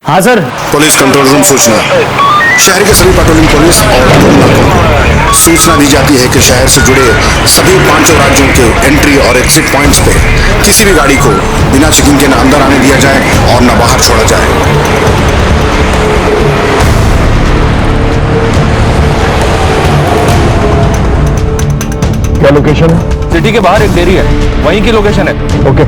हाँ sir. Police control room सूचना। शहर के सभी पेट्रोलिंग पुलिस और टोल नाकों को सूचना दी जाती है कि शहर से जुड़े सभी 5 राज्यों के एंट्री और एग्जिट पॉइंट्स पे किसी भी गाड़ी को बिना चेकिंग के न अंदर आने दिया जाए और न बाहर छोड़ा जाए। क्या लोकेशन है? सिटी के बाहर एक डेयरी है, वहीं की लोकेशन है। ओके।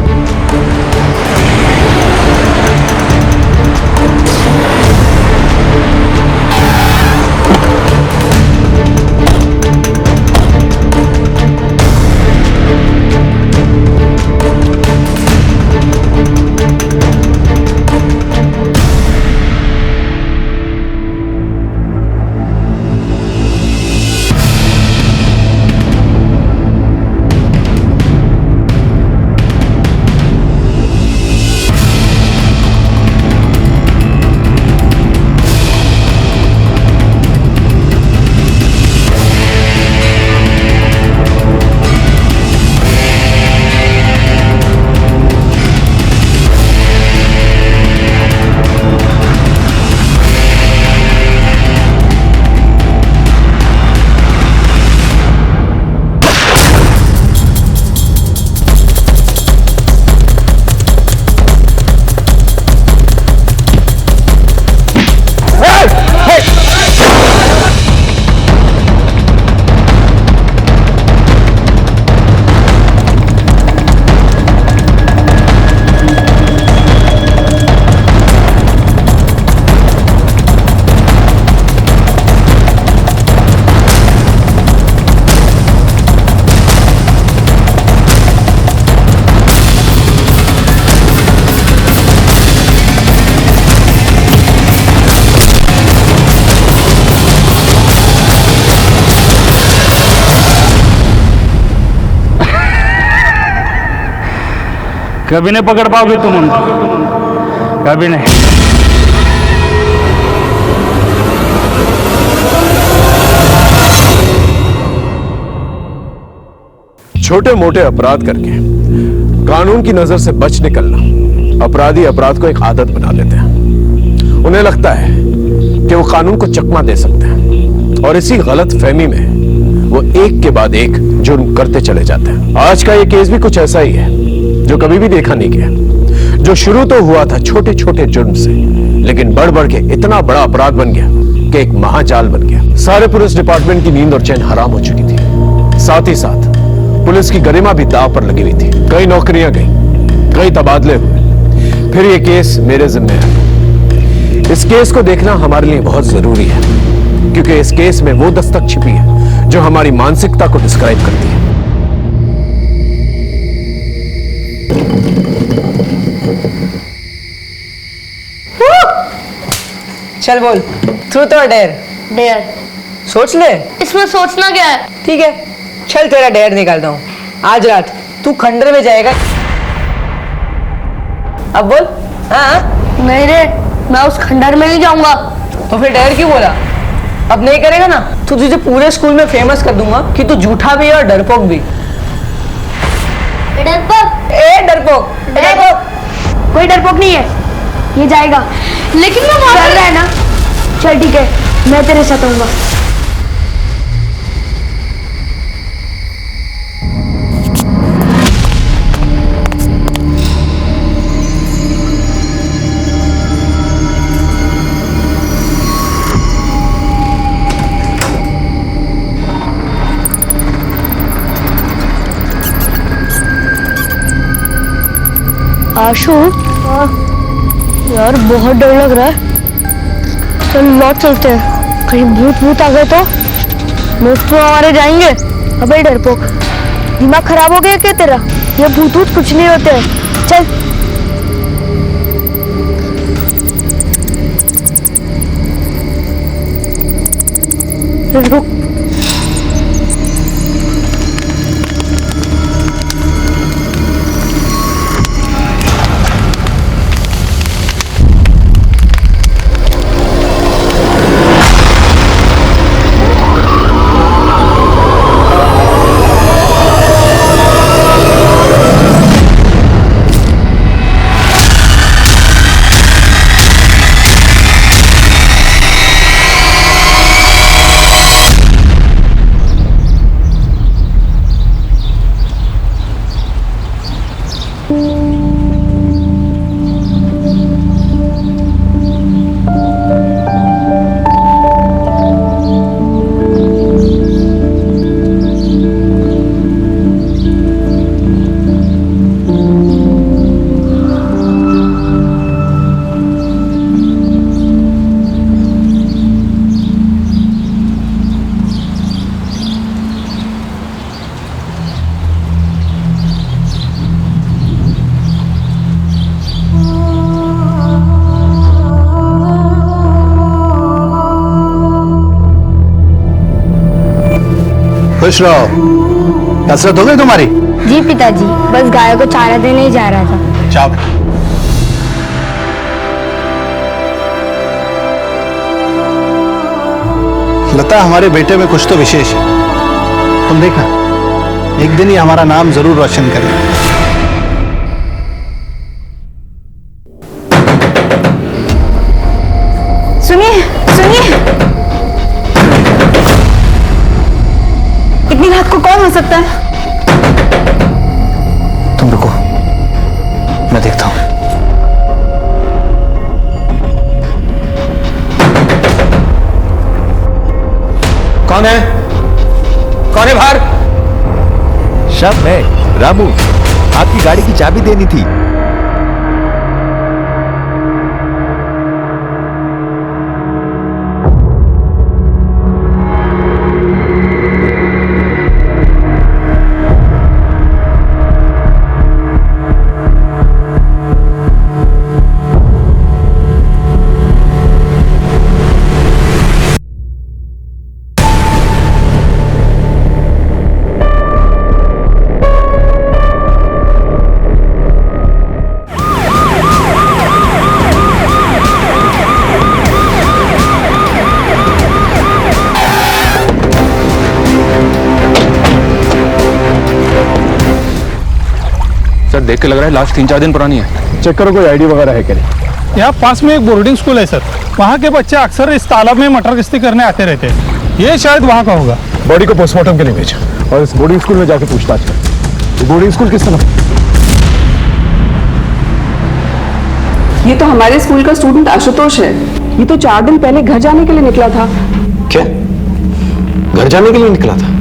कभी नहीं पकड़ पाओगे तुम उनको, कभी नहीं। छोटे मोटे अपराध करके कानून की नजर से बच निकलना अपराधी अपराध को एक आदत बना लेते हैं। उन्हें लगता है कि वो कानून को चकमा दे सकते हैं और इसी गलत फहमी में वो एक के बाद एक जुर्म करते चले जाते हैं। आज का ये केस भी कुछ ऐसा ही है जो कभी भी देखा नहीं गया, जो शुरू तो हुआ था छोटे छोटे जुर्म से, लेकिन बढ़ बढ़ के इतना बड़ा अपराध बन गया कि एक महाजाल बन गया। सारे पुलिस डिपार्टमेंट की नींद और चैन हराम हो चुकी थी। साथ ही साथ पुलिस की गरिमा भी दांव पर लगी हुई थी। कई नौकरियां गई, कई तबादले हुए, फिर ये केस मेरे जिम्मे है। इस केस को देखना हमारे लिए बहुत जरूरी है, क्योंकि इस केस में वो दस्तक छिपी है जो हमारी मानसिकता को डिस्क्राइब करती है। चल बोल, ट्रूथ और डेयर? डेयर। सोच ले। इसमें सोचना क्या है? ठीक है, चल तेरा डेयर निकालता हूँ। आज रात तू खंडर में जाएगा। अब बोल। हाँ नहीं रे, मैं उस खंडर में नहीं जाऊंगा। तो फिर डेयर क्यों बोला? अब नहीं करेगा ना तो तुझे पूरे स्कूल में फेमस कर दूंगा कि तू झूठा भी है और डरपोक भी। डरपोक? ए डरपोक, डरपोक। कोई डरपोक नहीं है, ये जाएगा। लेकिन मैं चल रहा है ना। चल ठीक है, मैं तेरे साथ आऊंगा। आशु, यार बहुत डर लग रहा है। चल लौट चलते हैं, कहीं भूत भूत आ गए तो दोस्त तो हमारे जाएंगे। अबे डरपोक, दिमाग खराब हो गया क्या तेरा? ये भूत भूत कुछ नहीं होते। चल रुक। खुश रहो। कसरत हो गई तुम्हारी? जी पिताजी, बस गाय को चारा देने ही जा रहा था। जाओ। लता, हमारे बेटे में कुछ तो विशेष है। तुम देखा, एक दिन ही हमारा नाम जरूर रोशन करेगा। सुनिए सुनिए, इतनी रात को कौन हो सकता है? तुम रुको, मैं देखता हूं। कौन है? कौन है बाहर? शब मैं रामू, आपकी गाड़ी की चाबी देनी थी। सर देख के लग रहा है लास्ट 3-4 दिन पुरानी है। चेक करो कोई आईडी वगैरह है क्या नहीं। यहाँ पास में एक बोर्डिंग स्कूल है सर, वहाँ के बच्चे अक्सर इस तालाब में मटर गश्ती करने आते रहते हैं। ये शायद वहाँ का होगा। बॉडी को पोस्टमार्टम के लिए भेजा और इस बोर्डिंग स्कूल में जाके पूछताछ कर। बोर्डिंग स्कूल किस तरफ? ये तो हमारे स्कूल का स्टूडेंट आशुतोष है। ये तो 4 दिन पहले घर जाने के लिए निकला था। क्या घर जाने के लिए निकला था?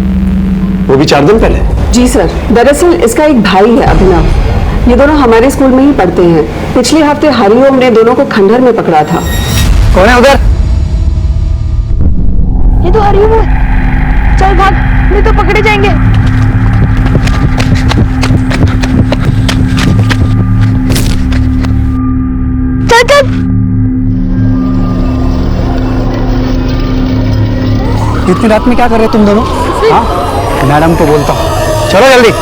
वो भी 4 दिन पहले? जी सर, दरअसल इसका एक भाई है अभिनव। ये दोनों हमारे स्कूल में ही पढ़ते हैं। पिछले हफ्ते हरिओम ने दोनों को खंडहर में पकड़ा था। कौन है उधर? ये तो हरिओम है। चल भाग, नहीं तो पकड़े जाएंगे। चल चल। इतनी रात में क्या कर रहे हो तुम दोनों? हाँ, मैडम को बोलता हूँ, चलो जल्दी।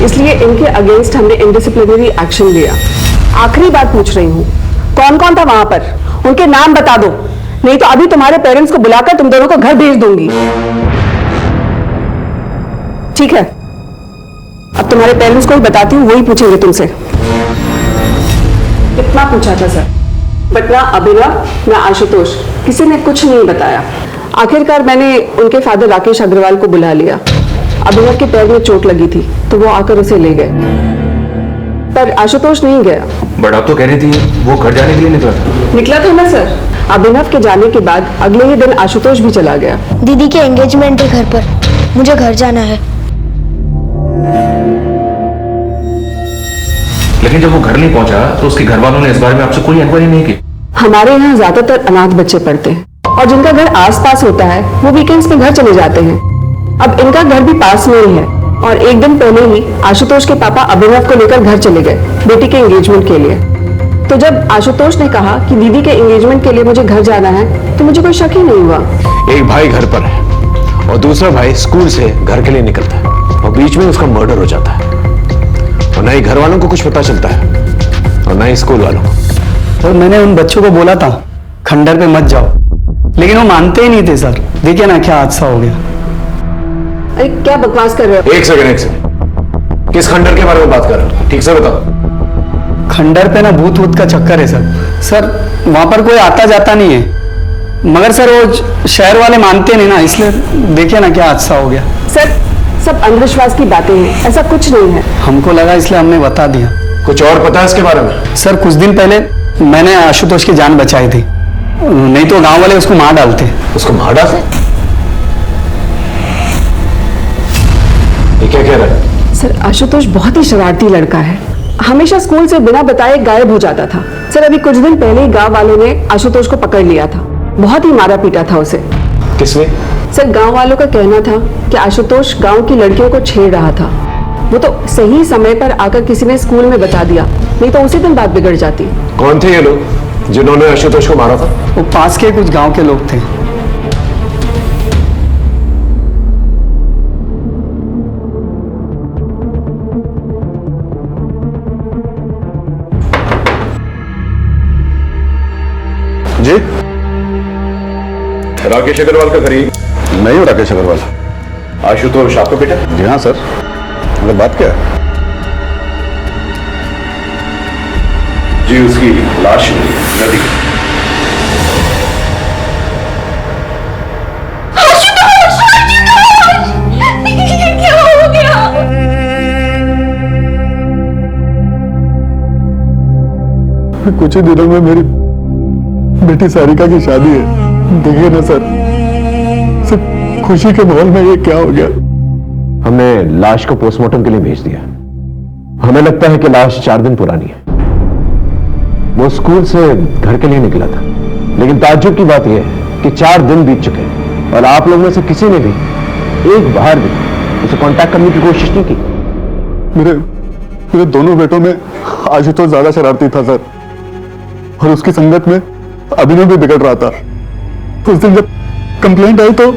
इसलिए इनके अगेंस्ट हमने इनडिसिप्लिनरी एक्शन लिया। आखिरी बात पूछ रही हूँ, कौन कौन था वहां पर? उनके नाम बता दो, नहीं तो अभी तुम्हारे पेरेंट्स को बुलाकर तुम दोनों को घर भेज दूंगी। ठीक है, अब तुम्हारे पेरेंट्स को ही बताती हूँ, वही पूछेंगे तुमसे। कितना पूछा था सर, बट ना अभिनव ना आशुतोष, किसी ने कुछ नहीं बताया। आखिरकार मैंने उनके फादर राकेश अग्रवाल को बुला लिया। अभिनव के पैर में चोट लगी थी तो वो आकर उसे ले गए, पर आशुतोष नहीं गया। बट आप तो कह रही थी वो घर जाने के लिए निकला था ना सर। अभिनव के जाने के बाद अगले ही दिन आशुतोष भी चला गया। दीदी के एंगेजमेंट है घर पर, मुझे घर जाना है। लेकिन जब वो घर नहीं पहुंचा तो उसके घर वालों ने इस बारे में आपसे कोई इंक्वायरी नहीं की? हमारे यहाँ ज्यादातर अनाथ बच्चे पढ़ते हैं और जिनका घर आसपास होता है वो वीकेंड्स में घर चले जाते हैं। अब इनका घर भी पास में ही है और एक दिन पहले ही आशुतोष के पापा अभिनव को लेकर घर चले गए बेटी के एंगेजमेंट के लिए। तो जब आशुतोष ने कहा कि दीदी के एंगेजमेंट के लिए मुझे घर जाना है तो मुझे कोई शक ही नहीं हुआ। एक भाई घर पर है और दूसरा भाई स्कूल से घर के लिए निकलता है और बीच में उसका मर्डर हो जाता है और ना ही घर वालों को कुछ पता चलता है और ना ही स्कूल वालों को। और मैंने उन बच्चों को बोला था खंडर पे मत जाओ, लेकिन वो मानते ही नहीं थे सर। देखिए ना क्या हादसा हो गया। अरे क्या बकवास कर रहे हो? एक सेकंड, किस खंडर के बारे में बात कर रहे हो? ठीक से बताओ। खंडर पे ना भूत वूत का चक्कर है सर। सर वहां पर कोई आता जाता नहीं है, मगर सर वो शहर वाले मानते नहीं ना, इसलिए देखिए ना क्या हादसा हो गया। सर सब अंधविश्वास की बातें हैं, ऐसा कुछ नहीं है। हमको लगा इसलिए हमने बता दिया। कुछ और पता है इसके बारे में? सर कुछ दिन पहले मैंने आशुतोष की जान बचाई थी, नहीं तो गांव वाले उसको मार डालते। उसको मार डालते? ये क्या कह रहा है? सर आशुतोष बहुत ही शरारती लड़का है, हमेशा स्कूल से बिना बताए गायब हो जाता था। सर अभी कुछ दिन पहले ही गांव वालों ने आशुतोष को पकड़ लिया था, बहुत ही मारा पीटा था उसे। किसने? सर गांव वालों का कहना था कि आशुतोष गांव की लड़कियों को छेड़ रहा था। वो तो सही समय पर आकर किसी ने स्कूल में बता दिया, नहीं तो उसी दिन बात बिगड़ जाती। कौन थे ये लोग जिन्होंने आशुतोष को मारा था? वो पास के कुछ गांव के लोग थे। जी, राकेश अग्रवाल का घर ही? मैं हूँ राकेश अग्रवाल। आशुतोष आपका बेटा? जी हाँ सर, मतलब बात क्या है? जी, उसकी लाश मिली नदी में। क्या हो गया? कुछ ही दिनों में मेरी बेटी सारिका की शादी है। देखिए ना सर, सिर्फ खुशी के माहौल में ये क्या हो गया। हमने लाश को पोस्टमार्टम के लिए भेज दिया। हमें लगता है कि लाश 4 दिन पुरानी है। वो स्कूल से घर के लिए निकला था, लेकिन ताज्जुब की बात यह है कि 4 दिन बीत चुके हैं और आप लोगों में से किसी ने भी एक बार भी उसे कांटेक्ट करने की कोशिश नहीं की। मेरे दोनों बेटों में आशुतोष ज्यादा शरारती था सर, और उसकी संगत में अभिनव भी बिगड़ रहा था। उस दिन जब कंप्लेंट आई तो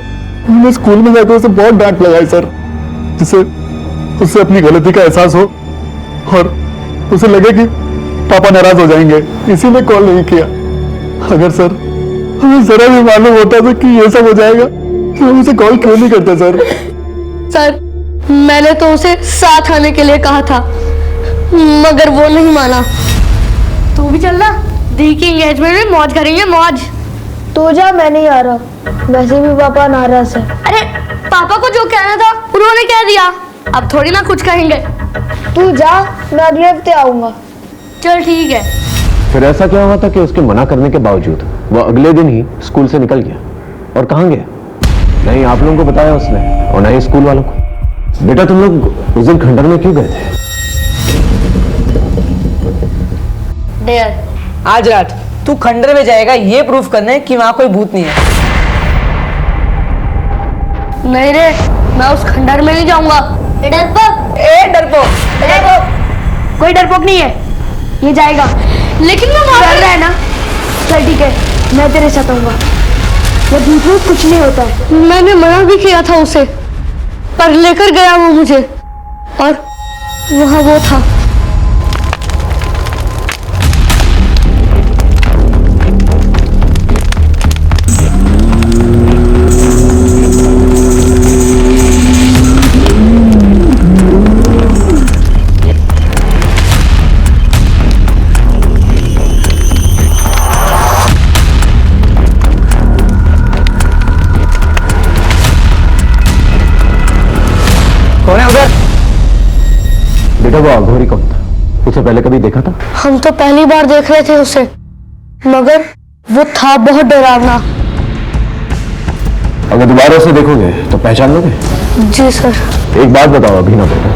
मैंने स्कूल में जाकर उसे बहुत डांट लगाई सर, जिससे उससे अपनी गलती का एहसास हो और उसे लगे कि पापा नाराज हो जाएंगे, इसीलिए कॉल नहीं किया। अगर सर हमें जरा भी मालूम होता था कि ये सब हो जाएगा तो हम उसे कॉल क्यों नहीं करते सर? सर, मैंने तो उसे साथ आने के लिए कहा था, मगर वो नहीं माना। तू भी चल ना, दी की एंगेजमेंट में मौज करेंगे, मौज। तो जा, मैं नहीं आ रहा, वैसे भी पापा नाराज है। अरे पापा को जो कहना था उन्होंने कह दिया, अब थोड़ी ना कुछ कहेंगे। तू जा, मैं अगले हफ्ते आऊंगा। चल ठीक है। फिर ऐसा क्या हुआ था कि उसके मना करने के बावजूद वो अगले दिन ही स्कूल से निकल गया? और कहां गया? नहीं आप लोगों को बताया उसने, और नहीं स्कूल वालों को। बेटा तुम लोग उस दिन खंडर में क्यों गए थे? डेयर, आज रात तू खंडर में जाएगा ये प्रूफ करने कि वहां कोई भूत नहीं है। नहीं रे, मैं उस खंडर में नहीं जाऊंगा। डरपोक, डरपोक, कोई डरपोक नहीं है, ये जाएगा। लेकिन मैं डर रहा है ना? चल ठीक है, मैं तेरे साथ आऊंगा। वो भूत कुछ नहीं होता है। मैंने मना भी किया था उसे, पर लेकर गया वो मुझे, और वहां वो था। कौन है उधर? बेटा वो अघोरी कौन था? उसे पहले कभी देखा था? हम तो पहली बार देख रहे थे उसे, मगर वो था बहुत डरावना। अगर दोबारा उसे देखोगे तो पहचान लोगे? जी सर। एक बात बताओ अभी ना बेटा,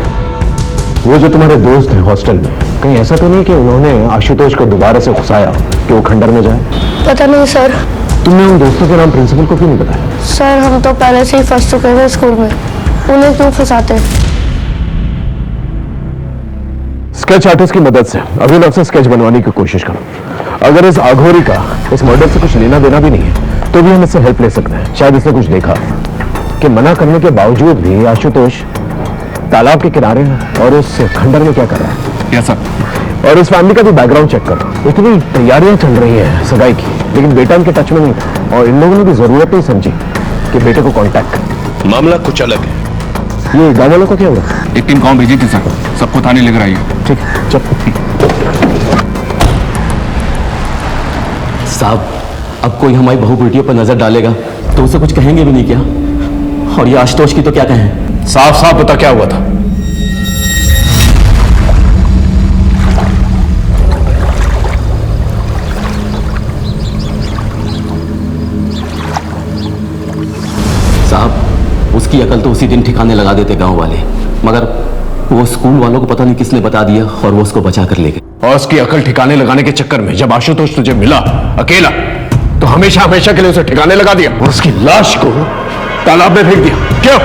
वो जो तुम्हारे दोस्त हैं हॉस्टल में, कहीं ऐसा तो नहीं कि उन्होंने आशुतोष को दोबारा से उकसाया कि वो खंडर में जाए? पता नहीं सर। तुमने उन दोस्तों के नाम प्रिंसिपल को क्यों नहीं बताया? सर हम तो पहले से ही फंस चुके थे स्कूल में, उन्हें क्यों फंसाते? स्केच आर्टिस्ट की मदद से अभिनव से स्केच बनवाने की कोशिश करो। अगर इस अघोरी का इस मर्डर से कुछ लेना देना भी नहीं है तो भी हम इससे हेल्प ले सकते हैं। शायद इसने कुछ देखा कि मना करने के बावजूद भी आशुतोष तालाब के किनारे है और उस खंडर में क्या कर रहा है। Yes sir. और इस फैमिली का भी बैकग्राउंड चेक करो। इतनी तैयारियां चल रही हैं सगाई की, लेकिन बेटा इनके टच में नहीं था और इन लोगों ने भी जरूरत नहीं समझी कि बेटे को कांटेक्ट करें। मामला कुछ अलग है। ये गांव वालों को क्या हुआ? एक टीम गांव भेजी थी सर, सबको थाने लेकर आई है। ठीक, चल। साहब, अब कोई हमारी बहू बेटियों पर नजर डालेगा तो उसे कुछ कहेंगे भी नहीं क्या? और ये आशुतोष की तो क्या कहें? साफ साफ बता क्या हुआ था? साहब, उसकी अकल तो उसी दिन ठिकाने लगा देते गांव वाले, मगर वो स्कूल वालों को पता नहीं किसने बता दिया और वो उसको बचा कर ले गए। और उसकी अकल ठिकाने लगाने के चक्कर में जब आशुतोष तुझे मिला अकेला तो हमेशा हमेशा के लिए उसे ठिकाने लगा दिया और उसकी लाश को तालाब में फेंक दिया। क्यों?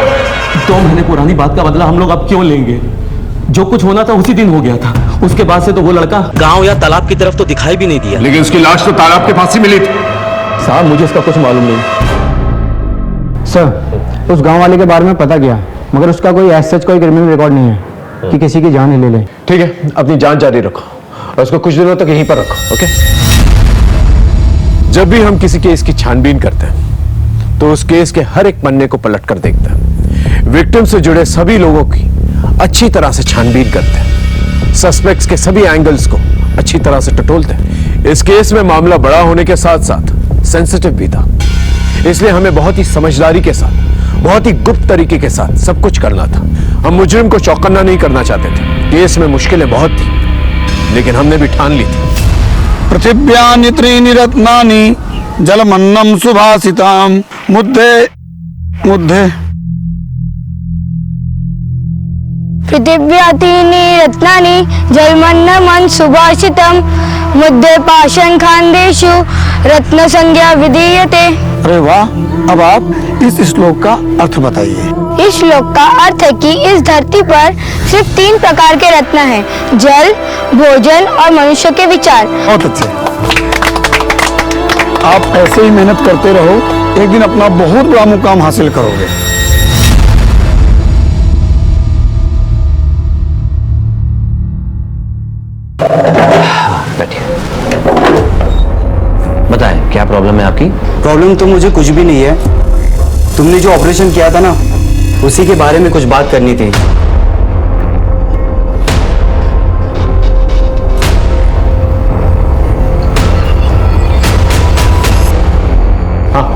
2 महीने पुरानी बात का बदला हम लोग अब क्यों लेंगे? जो कुछ होना था उसी दिन हो गया था। उसके बाद से तो वो लड़का गांव या तालाब की तरफ तो दिखाई भी नहीं दिया। लेकिन उसकी लाश तो तालाब के पास ही मिली थी। साहब, मुझे इसका कुछ मालूम नहीं। सर, उस गांव वाले के बारे में पता किया, मगर उसका कोई ऐसा कोई क्रिमिनल रिकॉर्ड नहीं है कि किसी की जान ही ले ले। ठीक है, अपनी जान जारी रखो और उसको कुछ दिनों तक यहीं पर रखो। ओके? जब भी हम किसी केस की छानबीन करते हैं तो उस केस के हर एक पन्ने को पलट कर देखते हैं, विक्टिम से जुड़े सभी लोगों की अच्छी तरह से छानबीन करते हैं, सस्पेक्ट्स के सभी एंगल्स को अच्छी तरह से टटोलते हैं। इस केस में मामला बड़ा होने के साथ साथ सेंसिटिव भी था, इसलिए हमें बहुत ही समझदारी के साथ, बहुत ही गुप्त तरीके के साथ सब कुछ करना था। हम मुजरिम को चौकन्ना नहीं करना चाहते थे। केस में मुश्किलें बहुत थी, लेकिन हमने भी ठान ली थी। पृथिव्यानि त्रीणि रत्नानि जलमन्नं सुभाषिताम मुद्दे मुद्दे पृथिव्या त्रीणि रत्नानि जलमन्नं सुभाषितम् मुद्दे पाषाण खान्देषु रत्न संज्ञा विधीयते। अरे वाह, अब आप इस श्लोक का अर्थ बताइए। इस श्लोक का अर्थ है कि इस धरती पर सिर्फ 3 प्रकार के रत्न हैं, जल, भोजन और मनुष्य के विचार। बहुत अच्छे, आप ऐसे ही मेहनत करते रहो, एक दिन अपना बहुत बड़ा मुकाम हासिल करोगे। बताएं क्या प्रॉब्लम है आपकी? प्रॉब्लम तो मुझे कुछ भी नहीं है, तुमने जो ऑपरेशन किया था ना, उसी के बारे में कुछ बात करनी थी। हाँ,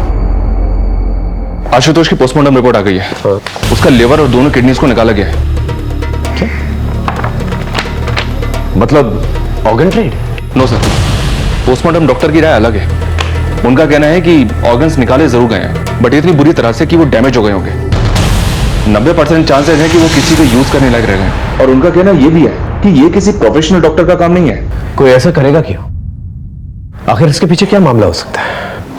आशुतोष की पोस्टमार्टम रिपोर्ट आ गई है। उसका लिवर और दोनों किडनीज को निकाला गया है। क्या? मतलब organ trade? No sir, postmortem doctor की राय अलग है। उनका कहना है कि ऑर्गन्स निकाले जरूर गए हैं, बट इतनी बुरी तरह से कि वो डैमेज हो गए होंगे। 90% चांसेस है कि वो किसी को यूज करने लायक रह गए। और उनका कहना यह भी है कि ये किसी प्रोफेशनल डॉक्टर का काम नहीं है। कोई ऐसा करेगा क्यों? आखिर इसके पीछे क्या मामला हो सकता है?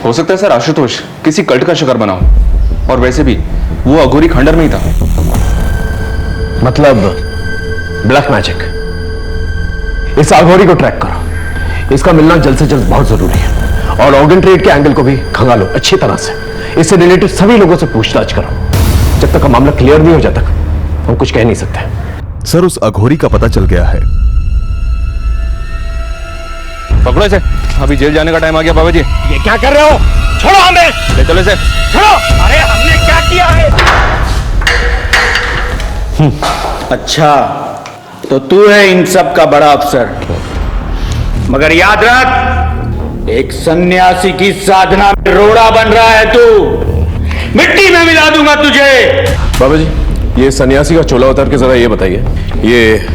हो सकता है सर आशुतोष किसी कल्ट का शिकार बना हो, और वैसे भी वो अघोरी खंडर में ही था। मतलब ब्लैक मैजिक। इस अघोरी को ट्रैक करो, इसका मिलना जल्द से जल्द बहुत जरूरी है। और ऑर्गन ट्रेड के एंगल को भी खंगालो अच्छी तरह से। इससे रिलेटेड सभी लोगों से पूछताछ करो। जब तक का मामला क्लियर नहीं हो जाता हम कुछ कह नहीं सकते। सर, उस अघोरी का पता चल गया है। पकड़ो इसे, अभी जेल जाने का टाइम आ गया। बाबा जी ये क्या कर रहे हो? छोड़ो हमें। ले चलो इसे। छोड़ो। अरे हमने क्या किया है? अच्छा, तो तू है इन सब का बड़ा अफसर, मगर याद रख, एक सन्यासी की साधना में रोड़ा बन रहा है तू। मिट्टी में मिला दूंगा तुझे। बाबा जी, ये सन्यासी का चोला उतार के जरा ये बताइए, ये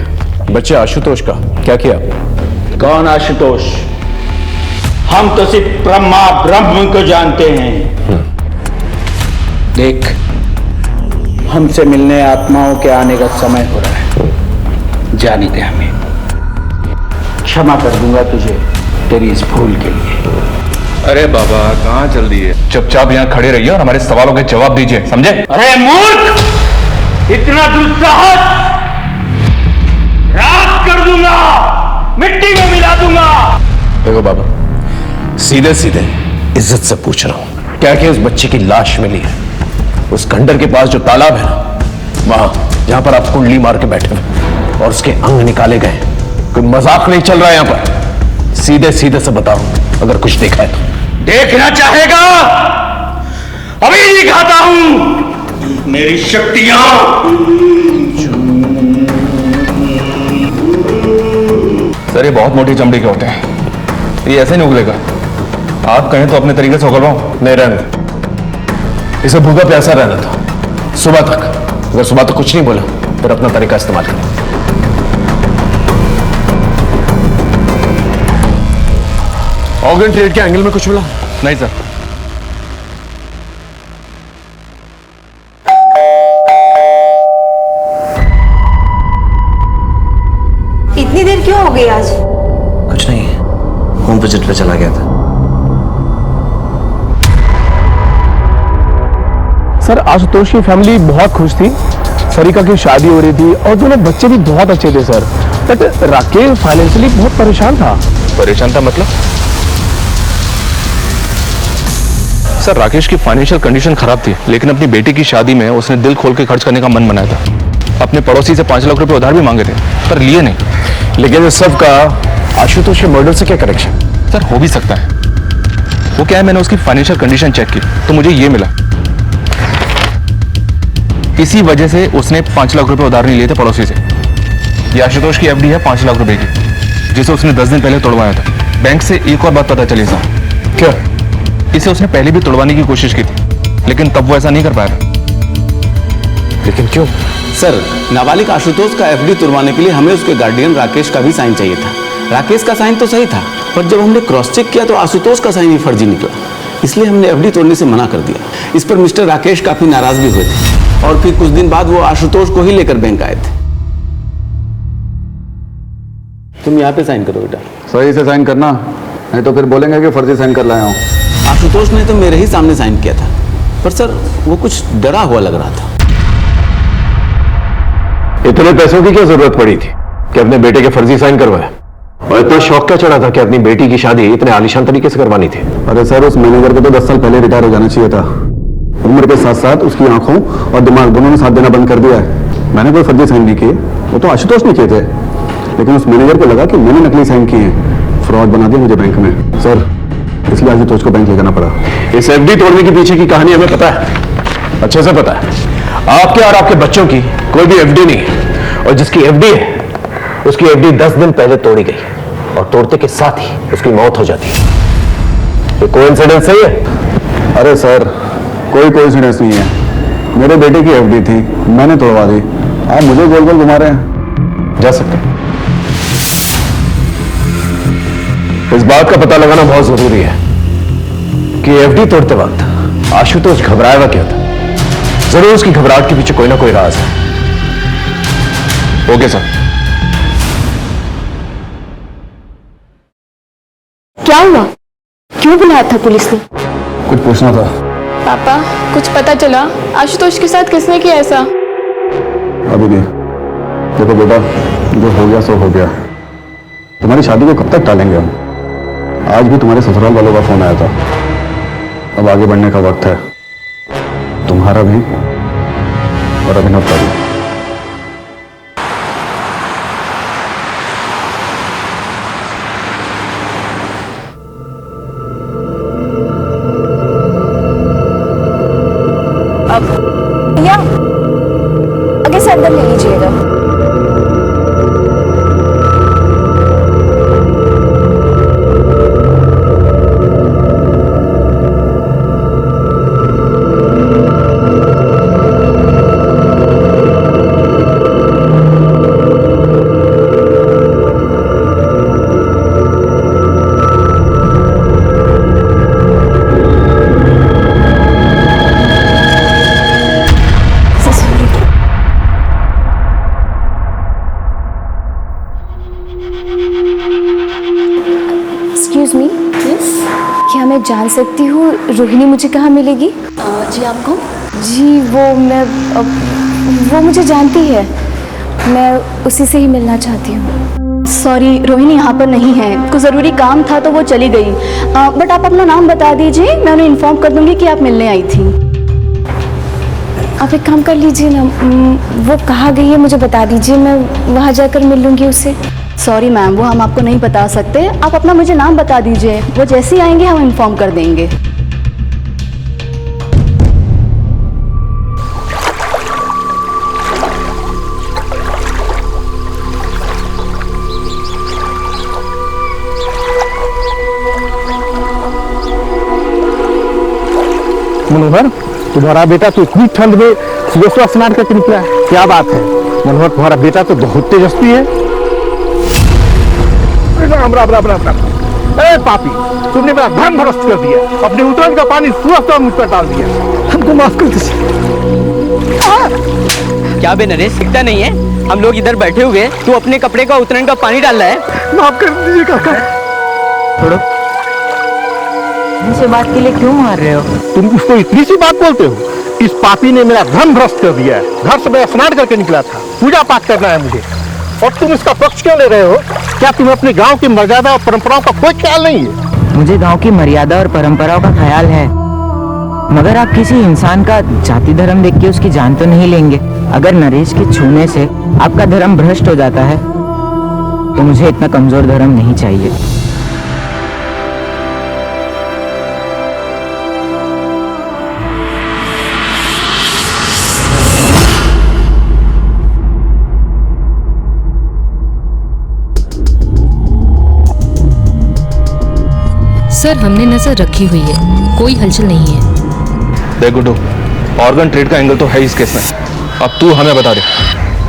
बच्चे आशुतोष का क्या किया? कौन आशुतोष? हम तो सिर्फ ब्रह्मा ब्रह्म को जानते हैं। देख, हमसे मिलने आत्माओं के आने का समय हो रहा है, जाने दे हमें। क्षमा कर दूंगा तुझे तेरी इस भूल के लिए। अरे बाबा, कहाँ चल दिए? चुपचाप यहाँ खड़े रहिए और हमारे सवालों के जवाब दीजिए, समझे? अरे मूर्ख, इतना दुस्साहस! राख कर दूंगा, मिट्टी में मिला दूंगा। देखो बाबा, सीधे सीधे इज्जत से पूछ रहा हूं, क्या कि उस बच्चे की लाश मिली है उस खंडर के पास जो तालाब है ना, वहां जहां पर आप कुंडली मार के बैठे हुए और उसके अंग निकाले गए? कोई मजाक नहीं चल रहा है यहां पर। सीधे सीधे से बताओ, अगर कुछ देखा है तो। देखना चाहेगा? अभी दिखाता हूं मेरी शक्तियां। सर, ये बहुत मोटी चमड़ी के होते हैं, ये ऐसे नहीं उगलेगा। आप कहें तो अपने तरीके से उगलवाओ। नहीं, रहने दो। इसे भूखा प्यासा रहना था सुबह तक। अगर सुबह तक कुछ नहीं बोला फिर अपना तरीका इस्तेमाल करें। ऑर्गन ट्रेड के एंगल में कुछ मिला? नहीं सर। इतनी देर क्यों हो गई आज? कुछ नहीं, होम विजिट पे चला गया था। सर, आशुतोष की फैमिली बहुत खुश थी, सरिका की शादी हो रही थी और दोनों बच्चे भी बहुत अच्छे थे सर। बट राकेश फाइनेंशियली बहुत परेशान था। परेशान था मतलब? सर, राकेश की फाइनेंशियल कंडीशन खराब थी, लेकिन अपनी बेटी की शादी में उसने दिल खोल के खर्च करने का मन बनाया था। अपने पड़ोसी से 5 लाख रुपए उधार भी मांगे थे, पर लिए नहीं। लेकिन इस सब का आशुतोष के मर्डर से क्या कनेक्शन? सर, हो भी सकता है, वो क्या है, मैंने उसकी फाइनेंशियल कंडीशन चेक की तो मुझे ये मिला। इसी वजह से उसने 5 लाख रुपए उधार नहीं लिए थे पड़ोसी से। ये आशुतोष की एफडी है 5 लाख रुपए की, जिसे उसने 10 दिन पहले तोड़वाया था। बैंक से एक और बात पता चली साहब। क्या? इसे उसने पहले भी तोड़वाने की कोशिश की थी, लेकिन तब वो ऐसा नहीं कर पाया था। लेकिन क्यों? सर, नाबालिग आशुतोष का एफडी तुड़वाने के लिए हमें उसके गार्डियन राकेश का भी साइन चाहिए था। राकेश का साइन तो सही था, पर जब हमने क्रॉस चेक किया तो आशुतोष का साइन ही फर्जी निकला। इसलिए हमने एफडी तोड़ने से मना कर दिया। इस पर मिस्टर राकेश काफी नाराज भी हुए थे और फिर कुछ दिन बाद वो आशुतोष को ही लेकर बैंक आए थे। तुम यहाँ पे साइन करो बेटा। सही से साइन करना, नहीं तो फिर बोलेंगे कि फर्जी साइन कर लाया हूँ। आशुतोष ने तो मेरे ही सामने साइन किया था, पर सर वो कुछ डरा हुआ लग रहा था। इतने पैसों की क्या जरूरत पड़ी थी कि अपने बेटे के फर्जी साइन करवाए? और इतना शौक क्या चढ़ा था कि अपनी बेटी की शादी इतने आलीशान तरीके से करवानी थी? अरे सर, उस मैनेजर को तो 10 साल पहले रिटायर हो जाना चाहिए था। उम्र के साथ साथ उसकी आंखों और दिमाग दोनों ने साथ देना बंद कर दिया है। मैंने कोई फर्जी साइन नहीं किए, वो तो आशुतोष ने किए थे, लेकिन उस मैनेजर को लगा कि मैंने नकली साइन किए हैं, फ्रॉड बना दिया मुझे बैंक में। सर, इसलिए आशुतोष को बैंक ले जाना पड़ा। इस एफडी तोड़ने के पीछे की कहानी हमें पता है, अच्छे से पता है। आपके और आपके बच्चों की कोई भी एफडी नहीं, और जिसकी एफडी है उसकी एफडी 10 दिन पहले तोड़ी गई और तोड़ते के साथ ही उसकी मौत हो जाती है। ये कोइंसिडेंस सही है? अरे सर, कोई कोइंसिडेंस नहीं है। मेरे बेटे की एफडी थी, मैंने तोड़वा दी। आप मुझे गोल गोल घुमा रहे हैं। जा सकते हैं। इस बात का पता लगाना बहुत जरूरी है कि एफडी तोड़ते वक्त आशुतोष घबराया हुआ क्या था। जरूर उसकी घबराहट के पीछे कोई ना कोई राज है। Okay sir. क्या हुआ? क्यों बुलाया था पुलिस ने? कुछ पूछना था। पापा, कुछ पता चला आशुतोष के साथ किसने किया ऐसा? अभी भी देखो बेटा, जो हो गया सो हो गया। तुम्हारी शादी को कब तक टालेंगे हम? आज भी तुम्हारे ससुराल वालों का फोन आया था। अब आगे बढ़ने का वक्त है, तुम्हारा भी और अभिनव का भी। भैया, आगे से अंदर ले लीजिएगा। एक्सक्यूज मी, क्या मैं जान सकती हूँ रोहिणी मुझे कहाँ मिलेगी? जी आपको? जी वो मुझे जानती है, मैं उसी से ही मिलना चाहती हूँ। सॉरी, रोहिणी यहाँ पर नहीं है, कुछ ज़रूरी काम था तो वो चली गई। बट आप अपना नाम बता दीजिए, मैं उन्हें इन्फॉर्म कर दूंगी कि आप मिलने आई थी। आप एक काम कर लीजिए ना, वो कहाँ गई है मुझे बता दीजिए, मैं वहाँ जाकर मिल लूँगी उससे। सॉरी मैम, वो हम आपको नहीं बता सकते। आप अपना मुझे नाम बता दीजिए, वो जैसे ही आएंगे हम इन्फॉर्म कर देंगे। मनोहर, तुम्हारा बेटा तो इतनी ठंड में सुबह स्नान करके निकला है, क्या बात है? मनोहर, तुम्हारा बेटा तो बहुत तेजस्वी है। राम राम राम राम राम। ए पापी, तुमने मेरा धन भ्रष्ट कर दिया, अपने उतरन का पानी सूरज मुझ पर डाल दिया। हमको माफ कर दीजिए। क्या बे नरेश, दिखता नहीं है? हम लोग इधर बैठे हुए, तू अपने कपड़े का उतरन का पानी डाल रहा है। माफ कर दीजिए काका। छोड़ो, इनसे बात के लिए क्यों मार रहे हो? तुम उसको इतनी सी बात बोलते हो? इस पापी ने मेरा धन भ्रष्ट कर दिया है। घर से मैं स्नान करके निकला था, पूजा पाठ करना है मुझे, और तुम इसका पक्ष क्यों ले रहे हो? क्या तुम्हें अपने गांव की मर्यादा और परंपराओं का कोई ख्याल नहीं है? मुझे गांव की मर्यादा और परंपराओं का ख्याल है, मगर आप किसी इंसान का जाति धर्म देख के उसकी जान तो नहीं लेंगे। अगर नरेश के छूने से आपका धर्म भ्रष्ट हो जाता है तो मुझे इतना कमजोर धर्म नहीं चाहिए। सर हमने नजर रखी हुई है, कोई हलचल नहीं है। देख गुड्डू, ऑर्गन ट्रेड का एंगल तो है इस केस में। अब तू हमें बता दे,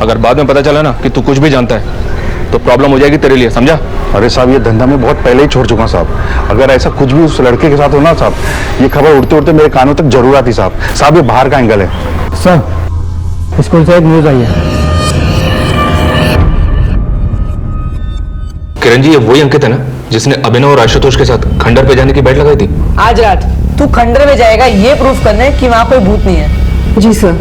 अगर बाद में पता चला ना कि तू कुछ भी जानता है तो प्रॉब्लम हो जाएगी तेरे लिए, समझा? अरे साहब, ये धंधा मैं बहुत पहले ही छोड़ चुका हूं साहब। अगर ऐसा कुछ भी उस लड़के के साथ हो ना साहब, ये खबर उड़ते उड़ते मेरे कानों तक जरूर आती साहब। साहब ये बाहर का एंगल है। सर स्कूल से एक न्यूज आई है। किरण जी, ये वही अंकित है ना जिसने अभिनव और आशुतोष के साथ खंडर पे जाने की बैट लगाई थी? आज रात तू खंडर में जाएगा ये प्रूफ करने कि वहां कोई भूत नहीं है। जी सर।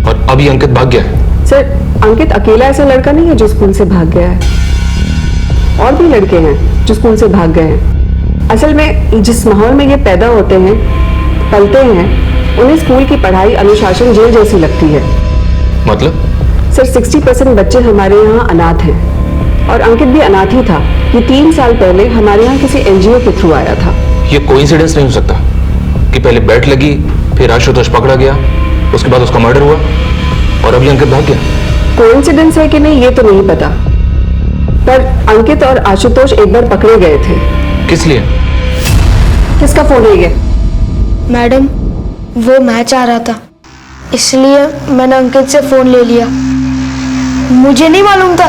और अब ये अंकित भाग गया है? सर अंकित अकेला ऐसा लड़का नहीं है जो स्कूल से भाग गया है, और भी लड़के हैं जो स्कूल से भाग गए हैं। असल में जिस माहौल में ये पैदा होते हैं, पलते हैं, उन्हें स्कूल की पढ़ाई अनुशासन जेल जैसी लगती है। मतलब? सर 60% बच्चे हमारे यहाँ अनाथ हैं, और अंकित भी अनाथ ही था। ये 3 साल पहले हमारे यहाँ किसी NGO के थ्रू आया था। ये कोइंसिडेंस नहीं हो सकता कि पहले बैट लगी, फिर आशुतोष पकड़ा गया, उसके बाद उसका मर्डर हुआ और अभी अंकित भाग गया। कोइंसिडेंस है कि नहीं ये तो नहीं पता, पर अंकित और आशुतोष एक बार पकड़े गए थे। किस लिए? किसका फोन है ये? मैडम, वो मैच आ रहा था, इसलिए मैंने अंकित से फोन ले लिया। मुझे नहीं मालूम था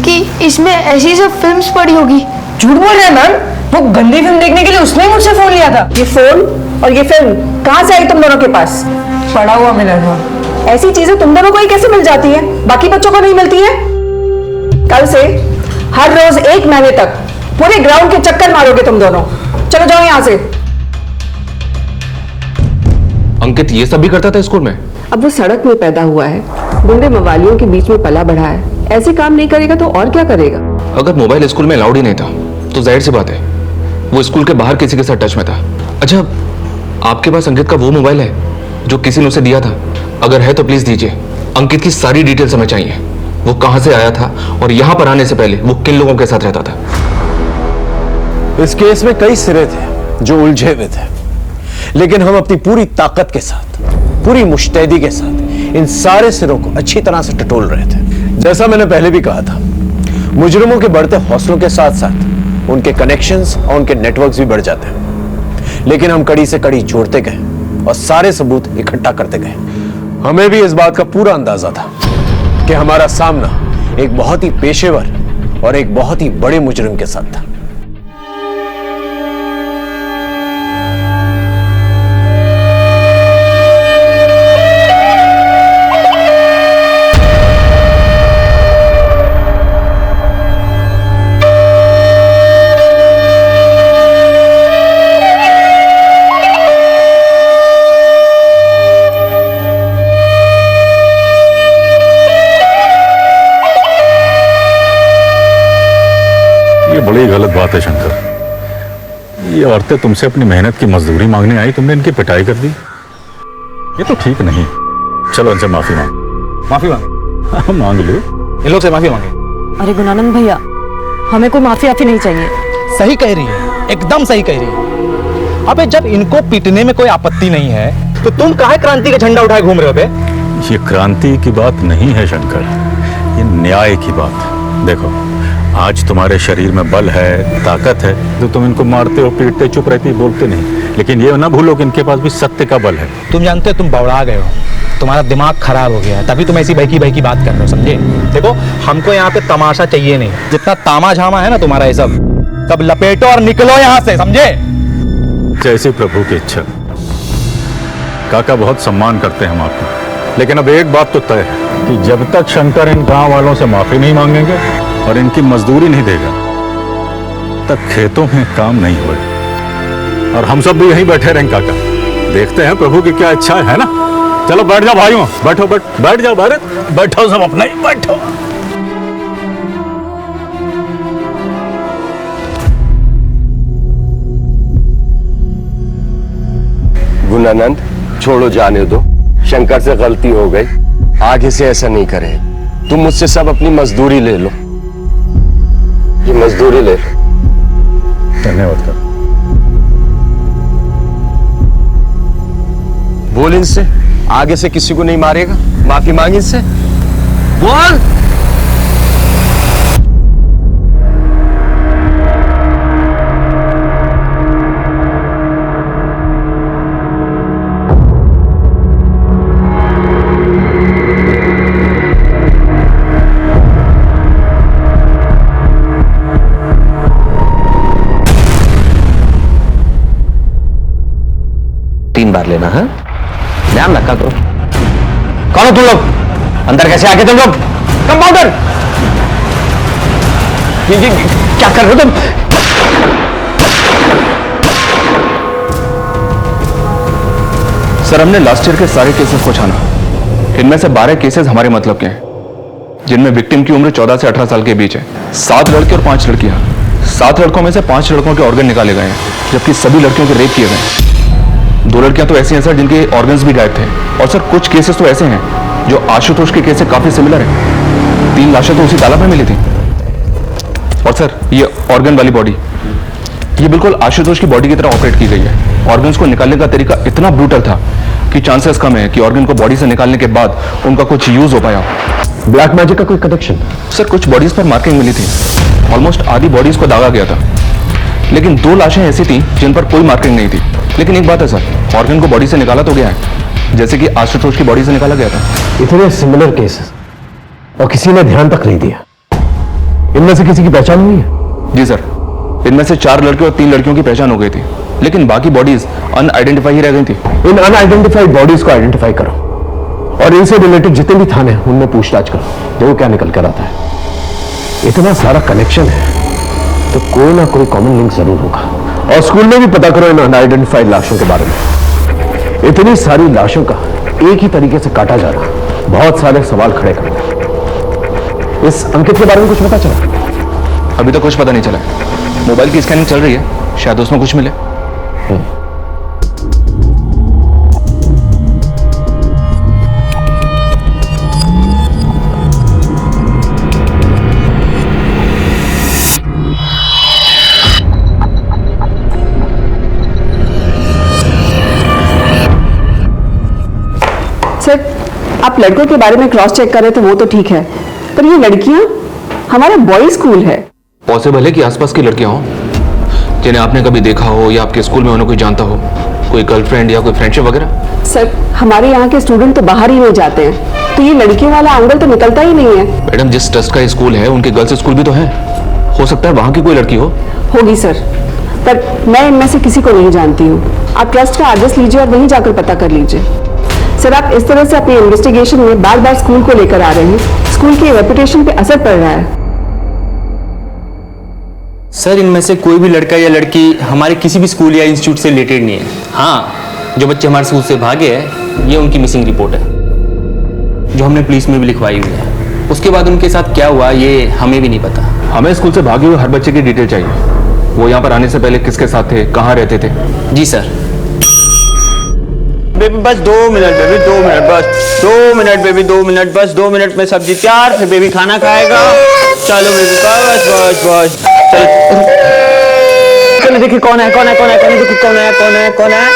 कि इसमें ऐसी सब फिल्म्स पड़ी होगी। झूठ बोल रहे हैं मैम, वो गंदी फिल्म देखने के लिए उसने मुझसे फोन लिया था। ये फोन और ये फिल्म कहाँ से आई तुम दोनों के पास? पड़ा हुआ मिला था। ऐसी चीजें तुम दोनों को ही कैसे मिल जाती है, बाकी बच्चों को नहीं मिलती है? कल से हर रोज 1 महीने तक पूरे ग्राउंड के चक्कर मारोगे तुम दोनों। चलो जाओ यहाँ से। अंकित ये सब भी करता था स्कूल में? अब वो सड़क में पैदा हुआ है, गुंडे मवालियों के बीच में पला बढ़ा है, ऐसे काम नहीं करेगा तो और क्या करेगा? अगर मोबाइल स्कूल में अलाउड ही नहीं था तो जाहिर सी बात है वो स्कूल के बाहर किसी के साथ टच में था। अच्छा, आपके पास अंकित का वो मोबाइल है जो किसी ने उसे दिया था? अगर है तो प्लीज दीजिए। अंकित की सारी डिटेल्स हमें चाहिए, वो कहां से आया था और यहां पर आने से पहले वो किन लोगों के साथ रहता था। इस केस में कई सिरे थे जो उलझे हुए थे, लेकिन हम अपनी पूरी ताकत के साथ, पूरी मुस्तैदी के साथ इन सारे सिरों को अच्छी तरह से टटोल रहे थे। जैसा मैंने पहले भी कहा था, मुजरिमों के बढ़ते हौसलों के साथ साथ उनके कनेक्शंस और उनके नेटवर्क्स भी बढ़ जाते हैं, लेकिन हम कड़ी से कड़ी जोड़ते गए और सारे सबूत इकट्ठा करते गए। हमें भी इस बात का पूरा अंदाजा था कि हमारा सामना एक बहुत ही पेशेवर और एक बहुत ही बड़े मुजरिम के साथ था। बड़ी गलत बात है शंकर। ये औरतें तुमसे अपनी मेहनत की मजदूरी मांगने आई, तुमने इनकी पिटाई कर दी। ये तो ठीक नहीं। चलो इनसे माफी मांग। माफी मांग? मांग लो, इन लोग से माफी मांगे। अरे गुणानंद भैया, हमें कोई माफी नहीं चाहिए। सही कह रही है, एकदम सही कह रही है। अबे जब इनको पीटने में कोई आपत्ति नहीं है तो तुम काहे क्रांति का झंडा उठाए घूम रहे हो बे? ये क्रांति की बात नहीं है शंकर, ये न्याय की बात। देखो, आज तुम्हारे शरीर में बल है, ताकत है, तो तुम इनको मारते हो, पीटते, चुप रहती, बोलते नहीं। लेकिन ये ना भूलो कि इनके पास भी सत्य का बल है। तुम जानते हो तुम बौड़ा गए हो, तुम्हारा दिमाग खराब हो गया है, तभी तुम ऐसी बहकी बात कर रहे हो, समझे? देखो, हमको यहाँ पे तमाशा चाहिए नहीं। जितना तामा झामा है ना तुम्हारा ये सब लपेटो और निकलो यहाँ से, समझे? जैसे प्रभु की इच्छा। काका, बहुत सम्मान करते हैं हम आपका, लेकिन अब एक बात तो तय है कि जब तक शंकर इन गांव वालों से माफी नहीं मांगेंगे और इनकी मजदूरी नहीं देगा, तब खेतों में काम नहीं होगा। और हम सब भी यहीं बैठे रहेंगे काका, देखते हैं प्रभु की क्या इच्छा है ना। चलो बैठ जाओ भाइयों, बैठो, बैठ जाओ भारत, बैठो सब अपना ही बैठो। गुणानंद, छोड़ो, जाने दो। शंकर से गलती हो गई, आगे से ऐसा नहीं करे। तुम मुझसे सब अपनी मजदूरी ले लो, ये मजदूरी ले लो। धन्यवाद कर। बोल इनसे, आगे से किसी को नहीं मारेगा। माफी मांग इनसे, बोल। लेना है, ध्यान रखा करो। कौन हो तुम लोग? अंदर कैसे आके तुम लोग? कंपाउंडर, क्या कर रहे हो तुम? सर, हमने लास्ट ईयर के सारे केसेस को छाना। इनमें से 12 केसेस हमारे मतलब के हैं, जिनमें विक्टिम की उम्र 14 से 18 साल के बीच है। 7 लड़के और 5 लड़कियां। 7 लड़कों में से 5 लड़कों के ऑर्गन निकाले गए हैं, जबकि सभी लड़कियों के रेप किए गए। 2 लड़कियां तो ऐसी हैं सर जिनके ऑर्गन्स भी गायब थे। और सर कुछ केसेस तो ऐसे हैं जो आशुतोष के केस से काफी सिमिलर है। 3 लाशें तो उसी तालाब में मिली थी। और सर ये ऑर्गन वाली बॉडी, ये बिल्कुल आशुतोष की बॉडी की तरह ऑपरेट की गई है। ऑर्गन्स को निकालने का तरीका इतना ब्रूटल था कि चांसेस कम है कि ऑर्गन को बॉडी से निकालने के बाद उनका कुछ यूज हो पाया। ब्लैक मैजिक का कोई कनेक्शन? सर कुछ बॉडीज पर मार्किंग मिली थी, ऑलमोस्ट आधी बॉडीज को दागा गया था, लेकिन 2 लाशें ऐसी थी जिन पर कोई मार्किंग नहीं थी। लेकिन एक बात है सर, ऑर्गन को बॉडी से निकाला तो गया है, जैसे कि आशुतोष की बॉडी से निकाला गया था। इतने सिमिलर केसेस और किसी ने ध्यान तक नहीं दिया। इनमें से किसी की पहचान हुई है? जी सर, इनमें से 4 लड़के और 3 लड़कियों की पहचान हो गई थी, लेकिन बाकी बॉडीज अनआइडेंटिफाई ही रह गई थी। इन अनआइडेंटिफाइड बॉडीज को आइडेंटिफाई करो और इनसे रिलेटेड जितने भी थाने हैं उनमें पूछताछ करो, देखो क्या निकल कर आता है। इतना सारा कनेक्शन है तो कोई ना कोई कॉमन लिंक जरूर होगा। और स्कूल में भी पता करो इन अनआइडेंटिफाइड लाशों के बारे में। इतनी सारी लाशों का एक ही तरीके से काटा जाना बहुत सारे सवाल खड़े करता है। इस अंकित के बारे में कुछ पता चला? अभी तो कुछ पता नहीं चला। मोबाइल की स्कैनिंग चल रही है, शायद उसमें कुछ मिले। सर, आप लड़कों के बारे में क्रॉस चेक कर रहे थे वो तो ठीक है, पर ये लड़कियां हमारा बॉयज स्कूल है। पॉसिबल है कि आसपास की लड़कियां हों जिन्हें आपने कभी देखा हो या आपके स्कूल में उन्हें कोई जानता हो, कोई गर्लफ्रेंड या कोई फ्रेंडशिप वगैरह। सर, हमारे यहाँ के स्टूडेंट तो बाहर ही नहीं जाते हैं, तो ये लड़कियों वाला एंगल तो निकलता ही नहीं है। मैडम, जिस ट्रस्ट का स्कूल है उनके गर्ल्स स्कूल भी तो है, हो सकता है वहां की कोई लड़की हो। होगी सर, पर मैं इनमें से किसी को नहीं जानती हूँ। आप ट्रस्ट का एड्रेस लीजिए और वहीं जाकर पता कर लीजिए। सर, आप इस तरह से अपनी इन्वेस्टिगेशन में बार बार स्कूल को लेकर आ रहे हैं, स्कूल की रेपुटेशन पे असर पड़ रहा है। सर, इनमें से कोई भी लड़का या लड़की हमारे किसी भी स्कूल या इंस्टीट्यूट से रिलेटेड नहीं है। हाँ, जो बच्चे हमारे स्कूल से भागे हैं, ये उनकी मिसिंग रिपोर्ट है, जो हमने पुलिस में भी लिखवाई हुई है। उसके बाद उनके साथ क्या हुआ ये हमें भी नहीं पता। हमें स्कूल से भागे हुए हर बच्चे की डिटेल चाहिए। वो यहाँ पर आने से पहले किसके साथ थे, कहाँ रहते थे। जी सर। बेबी बस 2 मिनट, बेबी 2 मिनट, बस 2 मिनट, बेबी 2 मिनट, बस 2 मिनट में सब्जी तैयार, फिर बेबी खाना खाएगा। चलो बेबी, बस बस बस, चलो देखिए कौन है, कौन है, कौन है, कौन है, देखिए कौन है, कौन है, कौन है,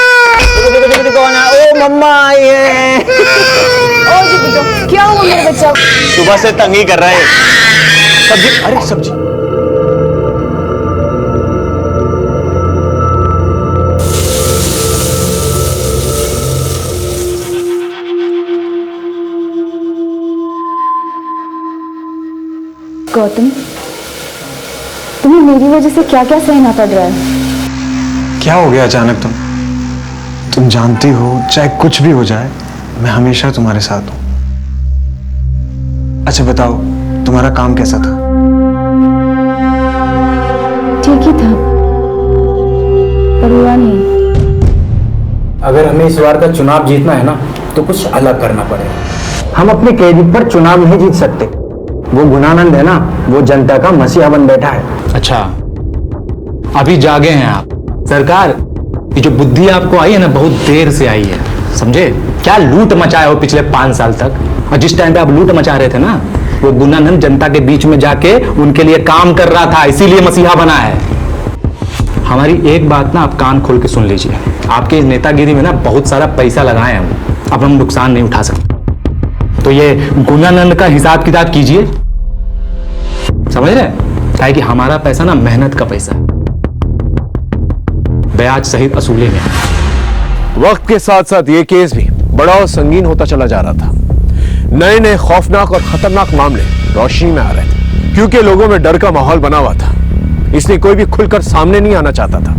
देखो देखो देखो कौन है। ओ मम्मा आई है। क्या हुआ मेरे बच्चा? सुबह से तंग ही कर रहा है। सब्जी, अरे सब्जी। गौतम, तुम्हें मेरी वजह से क्या क्या सहना पड़ रहा है? क्या हो गया अचानक? तुम जानती हो चाहे कुछ भी हो जाए मैं हमेशा तुम्हारे साथ हूं। अच्छा बताओ, तुम्हारा काम कैसा था? ठीक ही था, पर हुआ नहीं। अगर हमें इस बार का चुनाव जीतना है ना तो कुछ अलग करना पड़ेगा। हम अपने कैदी पर चुनाव नहीं जीत सकते। वो गुणानंद है ना, वो जनता का मसीहा बन बैठा है। अच्छा, अभी जागे हैं आप। सरकार, ये जो बुद्धि आपको आई है ना, बहुत देर से आई है, समझे? क्या लूट मचाए हो पिछले 5 साल तक। और जिस टाइम पे आप लूट मचा रहे थे ना, वो गुणानंद जनता के बीच में जाके उनके लिए काम कर रहा था, इसीलिए मसीहा बना है। हमारी एक बात ना आप कान खोल के सुन लीजिए, आपके इस नेतागिरी में ना बहुत सारा पैसा लगाए हम, अब हम नुकसान नहीं उठा सकते। तो ये गुणानंद का हिसाब किताब कीजिए, समझ रहे? क्या है कि हमारा पैसा ना मेहनत का पैसा है, ब्याज सहित असूले में। वक्त के साथ साथ ये केस भी बड़ा और संगीन होता चला जा रहा था। नए नए खौफनाक और खतरनाक मामले रोशनी में आ रहे थे, क्योंकि लोगों में डर का माहौल बना हुआ था, इसलिए कोई भी खुलकर सामने नहीं आना चाहता था।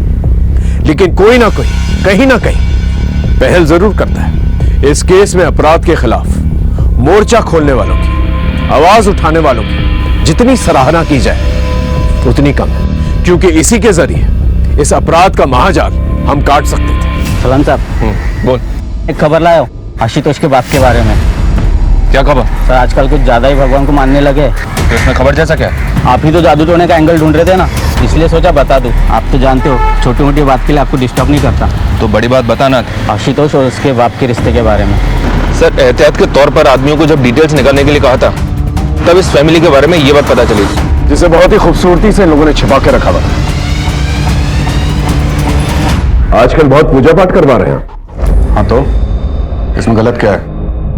लेकिन कोई ना कोई, कहीं ना कहीं पहल जरूर करता है। इस केस में अपराध के खिलाफ मोर्चा खोलने वालों की, आवाज उठाने वालों की जितनी सराहना की जाए उतनी कम है, क्योंकि इसी के जरिए इस अपराध का महाजाल हम काट सकते थे। सलाम साहब, बोल। एक खबर लाया हो आशुतोष के बाप के बारे में। क्या खबर? सर आजकल कुछ ज्यादा ही भगवान को मानने लगे। तो इसमें खबर जैसा क्या? आप ही तो जादू टोने का एंगल ढूंढ रहे थे ना, इसलिए सोचा बता दूं। आप तो जानते हो छोटी मोटी बात के लिए आपको डिस्टर्ब नहीं करता। तो बड़ी बात बताना। आशुतोष और उसके बाप के रिश्ते के बारे में। सर एहतियात के तौर पर आदमियों को जब डिटेल्स निकालने के लिए कहा था, तब इस फैमिली के बारे में ये बात पता चली, जिसे बहुत ही खूबसूरती से लोगों ने छिपा के रखा हुआ। आजकल बहुत पूजा पाठ करवा रहे हैं। हाँ तो इसमें गलत क्या है?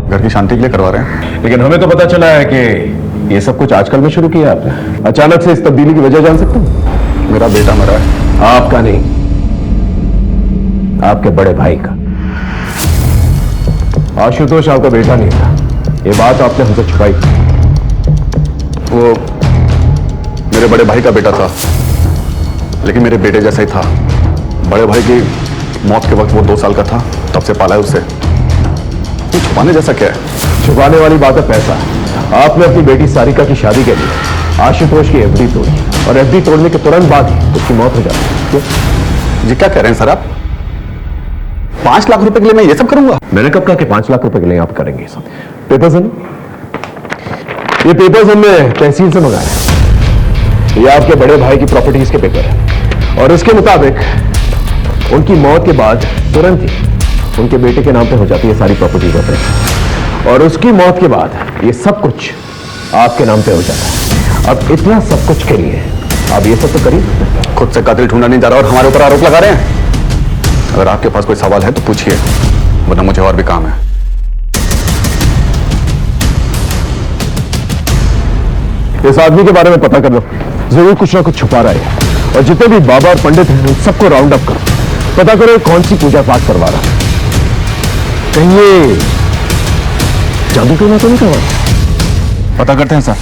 घर की शांति के लिए करवा रहे हैं। लेकिन हमें तो पता चला है कि ये सब कुछ आजकल में शुरू किया आपने। अचानक से इस तब्दीली की वजह जान सकता हूं? मेरा बेटा मरा है। आपका नहीं, आपके बड़े भाई का। आशुतोष आपका बेटा नहीं था, ये बात आपने हमसे छुपाई। वो मेरे बड़े भाई का बेटा था, लेकिन मेरे बेटे जैसा ही था। बड़े भाई की मौत के वक्त वो 2 साल का था, तब से पाला है उसे। तो छुपाने जैसा क्या है? छुपाने वाली बात है पैसा। आपने अपनी बेटी सारिका की शादी के लिए आशुतोष की एफडी तोड़ी, और एफडी तोड़ने के तुरंत बाद ही उसकी मौत हो जाती। क्यों? जी क्या कह रहे हैं सर आप? 5 लाख रुपए के लिए मैं ये सब करूंगा? मैंने कब कहा कि 5 लाख रुपए के लिए आप करेंगे ये सब? पेपर्स हैं, ये पेपर्स हमने तहसील से मंगाए हैं। ये आपके बड़े भाई की प्रॉपर्टीज के पेपर है, और इसके मुताबिक उनकी मौत के बाद तुरंत ही उनके बेटे के नाम पे हो जाती है सारी प्रॉपर्टीज अपने, और उसकी मौत के बाद ये सब कुछ आपके नाम पे हो जाता है। अब इतना सब कुछ के लिए आप ये सब तो करिए। खुद से कातिल ढूंढा नहीं जा रहा और हमारे ऊपर आरोप लगा रहे हैं। अगर आपके पास कोई सवाल है तो पूछिए, वरना मुझे और भी काम है। इस आदमी के बारे में पता कर लो, जरूर कुछ ना कुछ छुपा रहा है। और जितने भी बाबा और पंडित हैं उन सबको राउंड अप करो, पता करो कौन सी पूजा पाठ करवा रहा है। कहीं ये जादू टोना तो नहीं करवा रहा? पता करते हैं सर।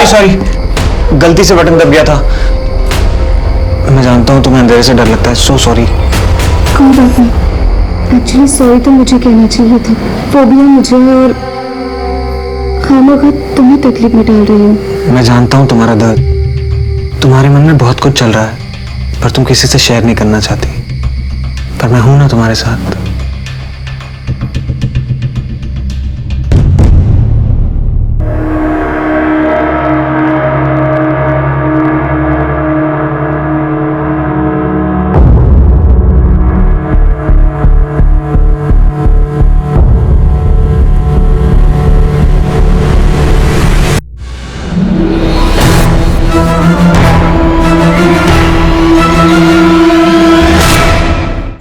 सॉरी गलती से बटन दब गया था। मैं जानता हूँ तुम्हें अंधेरे से डर लगता है, सो सॉरी। कोई बात नहीं, एक्चुअली सॉरी तो मुझे कहना चाहिए था। फोबिया मुझे है और खामखा तुम्हें तकलीफ में डाल रही हूँ। मैं जानता हूँ तुम्हारा दर्द, तुम्हारे मन में बहुत कुछ चल रहा है, पर तुम किसी से शेयर नहीं करना चाहती। पर मैं हूं ना तुम्हारे साथ।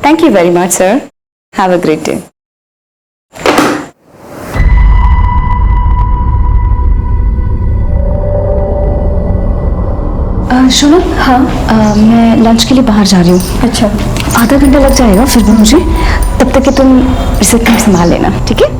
Thank you very much, sir. Have a great day. सुनो, हाँ मैं लंच के लिए बाहर जा रही हूँ। अच्छा, आधा घंटा लग जाएगा फिर भी मुझे, तब तक कि तुम रिसेप्शन संभाल लेना, ठीक है?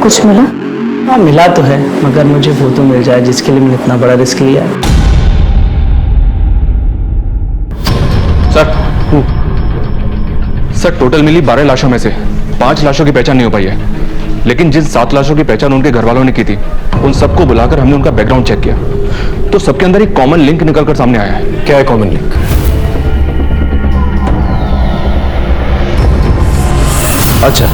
कुछ मिला? हाँ मिला तो है, मगर मुझे वो तो मिल जाए जिसके लिए मैंने इतना बड़ा रिस्क लिया है। सर टोटल मिली 12 लाशों में से 5 लाशों की पहचान नहीं हो पाई है, लेकिन जिन 7 लाशों की पहचान उनके घर वालों ने की थी, उन सबको बुलाकर हमने उनका बैकग्राउंड चेक किया, तो सबके अंदर एक कॉमन लिंक निकलकर सामने आया है। क्या है कॉमन लिंक? अच्छा,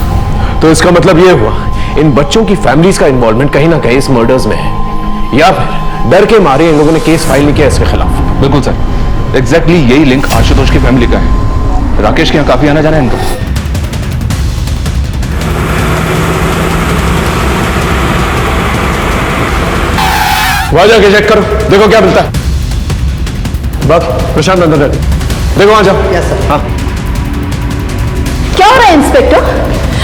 तो इसका मतलब यह हुआ इन बच्चों की फैमिलीज का इन्वॉल्वमेंट कहीं ना कहीं इस मर्डर्स में है, या फिर डर के मारे इन लोगों ने केस फाइल नहीं किया इसके खिलाफ। बिल्कुल सर, एग्जैक्टली यही लिंक आशुतोष की फैमिली का है। राकेश के यहाँ काफी आना जाना है इनका। वहां जाके चेक करो, देखो क्या मिलता है। बस प्रशांत अंदर है, देखो वहां जाओ। Yes sir. हाँ क्या हो रहा है इंस्पेक्टर?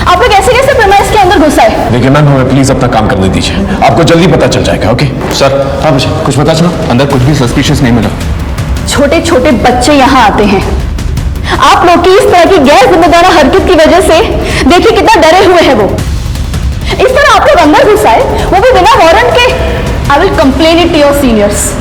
आप लोग ऐसे कैसे प्रेमाइस के अंदर घुस आए? देखिए मैम, हमें प्लीज अपना काम करने दीजिए, आपको जल्दी पता चल जाएगा। Okay sir. हाँ प्रशांत, कुछ पता चला? अंदर कुछ भी सस्पिशियस नहीं मिला। छोटे छोटे बच्चे यहाँ आते हैं, आप लोग की इस तरह की गैर जिम्मेदार हरकत की वजह से देखिए कितना डरे हुए हैं वो। इस तरह आप लोग अंदर घुस आए, वो भी बिना वारंट के। I will complain it to your seniors.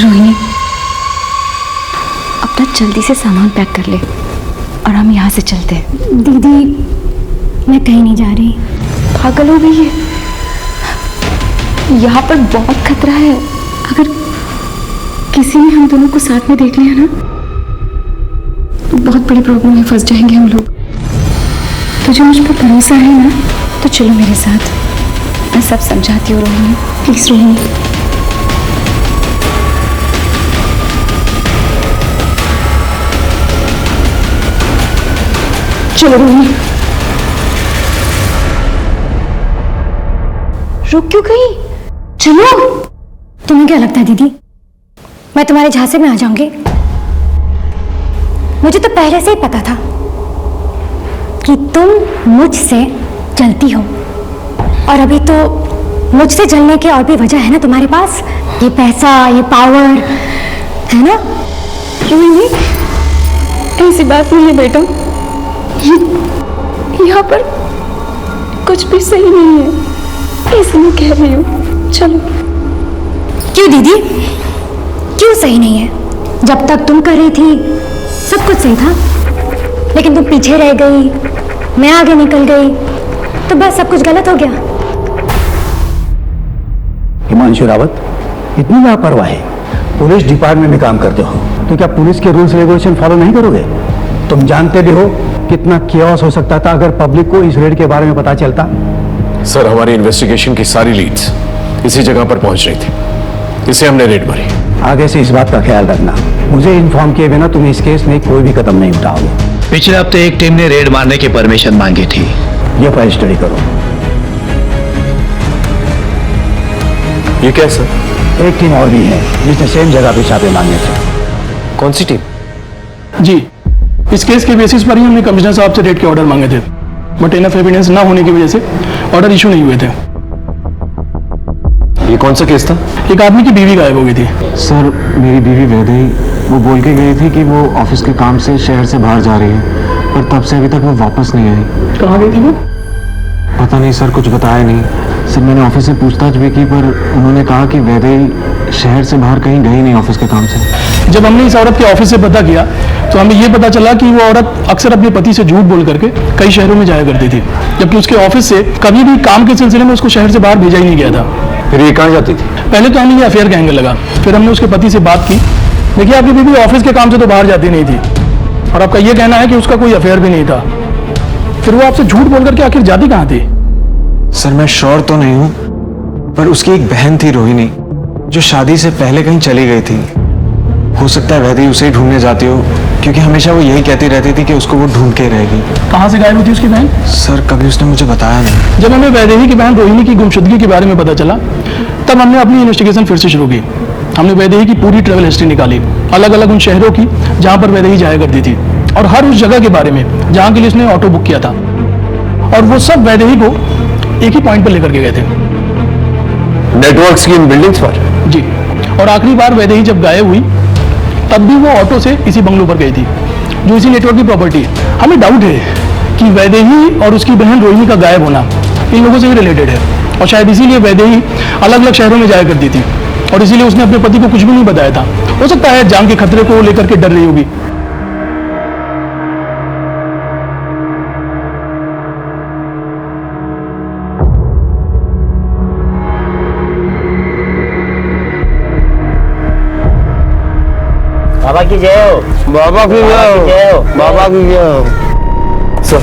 Rohini, अपना जल्दी से सामान पैक कर ले और हम यहाँ से चलते हैं। दीदी मैं कहीं नहीं जा रही। पागल हो गई है, यहाँ पर बहुत खतरा है। अगर किसी ने हम दोनों को साथ में देख लिया ना तो बहुत बड़ी प्रॉब्लम में फंस जाएंगे हम लोग। तुझे मुझ पर भरोसा है ना, तो चलो मेरे साथ। मैं सब समझाती हूँ रोहिणी। प्लीज रोहिणी। चलो रोहिणी। रुक क्यों गई? चलो। तुम्हें क्या लगता है दीदी, मैं तुम्हारे झांसे में आ जाऊंगी? मुझे तो पहले से ही पता था कि तुम मुझसे जलती हो, और अभी तो मुझसे जलने की और भी वजह है ना तुम्हारे पास। ये पैसा, ये पावर है ना। रोहिणी, ऐसी बात नहीं है बेटा, यहाँ पर कुछ भी सही नहीं है, इसलिए कह रही हूँ। चलो। क्यों दीदी, क्यों सही नहीं है? जब तक तुम कर रही थी सब कुछ सही था, लेकिन तुम पीछे रह गई, मैं आगे निकल गई, तो बस सब कुछ गलत हो गया। हिमांशु रावत, इतनी लापरवाही। पुलिस डिपार्टमेंट में काम करते हो तो क्या पुलिस के रूल्स रेगुलेशन फॉलो नहीं करोगे? तुम जानते भी हो कितना कियोस हो सकता था अगर पब्लिक को इस रेड के बारे में पता चलता। सर, हमारी इन्वेस्टिगेशन की सारी लीड्स इसी जगह पर पहुंच रही थी, इसे हमने रेड मारी। आगे से इस बात का ख्याल रखना, मुझे इन्फॉर्म किए बिना तुम इस केस में कोई भी कदम नहीं उठाओगे। पिछले हफ्ते एक टीम ने रेड मारने की परमिशन मांगी थी। ये फाइल स्टडी करो। ये क्या सर? एक टीम और भी है जिसने सेम जगह पे छापे मांगे थे। कौन सी टीम? जी, इस केस के बेसिस पर ही हमने कमिश्नर साहब से रेड के ऑर्डर मांगे थे, बट इनफ एविडेंस ना होने की वजह से ऑर्डर इशू नहीं हुए थे। ये कौन सा केस था? एक आदमी की बीवी गायब हो गई थी। सर, मेरी बीवी वैदेही, वो बोल के गई थी कि वो ऑफिस के काम से शहर से बाहर जा रही है, पर तब से अभी तक वो वापस नहीं आई। कहाँ गई थी वो? पता नहीं सर, कुछ बताया नहीं। सर, मैंने ऑफिस से पूछताछ भी की, पर उन्होंने कहा कि वैदेही शहर से बाहर कहीं गई नहीं ऑफिस के काम से। जब हमने इस औरत के ऑफिस से पता किया तो हमें ये पता चला कि वो औरत अक्सर अपने पति से झूठ बोल करके कई शहरों में जाया करती थी, जबकि उसके ऑफिस से कभी भी काम के सिलसिले में उसको शहर से बाहर भेजा ही नहीं गया था। फिर ये कहाँ जाती थी? पहले तो हमें ये अफेयर का एंगल लगा, फिर हमने उसके पति से बात की। देखिए, आपकी बीवी ऑफिस के काम से तो बाहर जाती नहीं थी, और आपका ये कहना है कि उसका कोई अफेयर भी नहीं था, फिर वो आपसे झूठ बोल करके आखिर जाती कहाँ थी? सर, मैं श्योर तो नहीं हूँ, पर उसकी एक बहन थी रोहिणी, जो शादी से पहले कहीं चली गई थी। हो सकता है वैदेही उसे ही ढूंढने जाती हो, क्योंकि हमेशा वो यही कहती रहती थी कि उसको वो ढूंढ के रहेगी। कहाँ से गायब हुई थी उसकी बहन? सर कभी उसने मुझे बताया नहीं। जब हमें वैदेही की बहन रोहिणी की गुमशुदगी के बारे में पता चला तब हमने अपनी इन्वेस्टिगेशन फिर से शुरू की। हमने वैदेही की पूरी ट्रैवल हिस्ट्री निकाली, अलग अलग उन शहरों की जहाँ पर वैदेही जाया करती थी और हर उस जगह के बारे में जहाँ के लिए उसने ऑटो बुक किया था, और वो सब वैदेही को एक ही पॉइंट पर लेकर के गए थे, नेटवर्क्स की इन बिल्डिंग्स पर। जी। और आखिरी बार वैदेही जब गायब हुई तब भी वो ऑटो से इसी बंगलों पर गई थी जो इसी नेटवर्क की प्रॉपर्टी है। हमें डाउट है कि वैदेही और उसकी बहन रोहिणी का गायब होना इन लोगों से ही रिलेटेड है, और शायद इसीलिए वैदेही अलग अलग शहरों में जाया करती थी और इसीलिए उसने अपने पति को कुछ भी नहीं बताया था। हो सकता है जान के खतरे को लेकर के डर रही होगी। बाबा की जय हो। बाबा की जय हो। बाबा की जय हो। सर,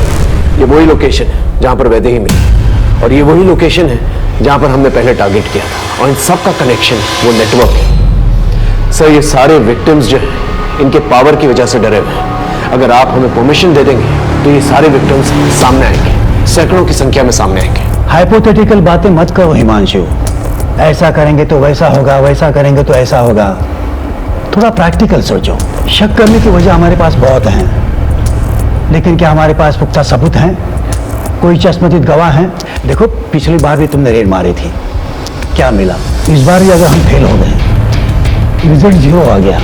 ये वही लोकेशन है जहां पर वैदेही मिली, और ये वही लोकेशन है जहां पर हमने पहले टारगेट किया था, और इन सब का कनेक्शन वो नेटवर्क है। सर, ये सारे विक्टिम्स जो हैं इनके पावर की वजह से डरे हुए हैं। अगर आप हमें परमिशन दे देंगे तो ये सारे विक्टिम्स सामने आएंगे, सैकड़ों की संख्या में सामने आएंगे। हाइपोथेटिकल बातें मत करो हिमांशु। ऐसा करेंगे तो वैसा होगा, वैसा करेंगे तो ऐसा होगा। थोड़ा प्रैक्टिकल सोचो। शक करने की वजह हमारे पास बहुत हैं, लेकिन क्या हमारे पास पुख्ता सबूत हैं? कोई चश्मदीद गवाह हैं? देखो, पिछली बार भी तुमने रेड मारी थी, क्या मिला? इस बार भी अगर हम फेल हो गए, रिजल्ट 0 आ गया,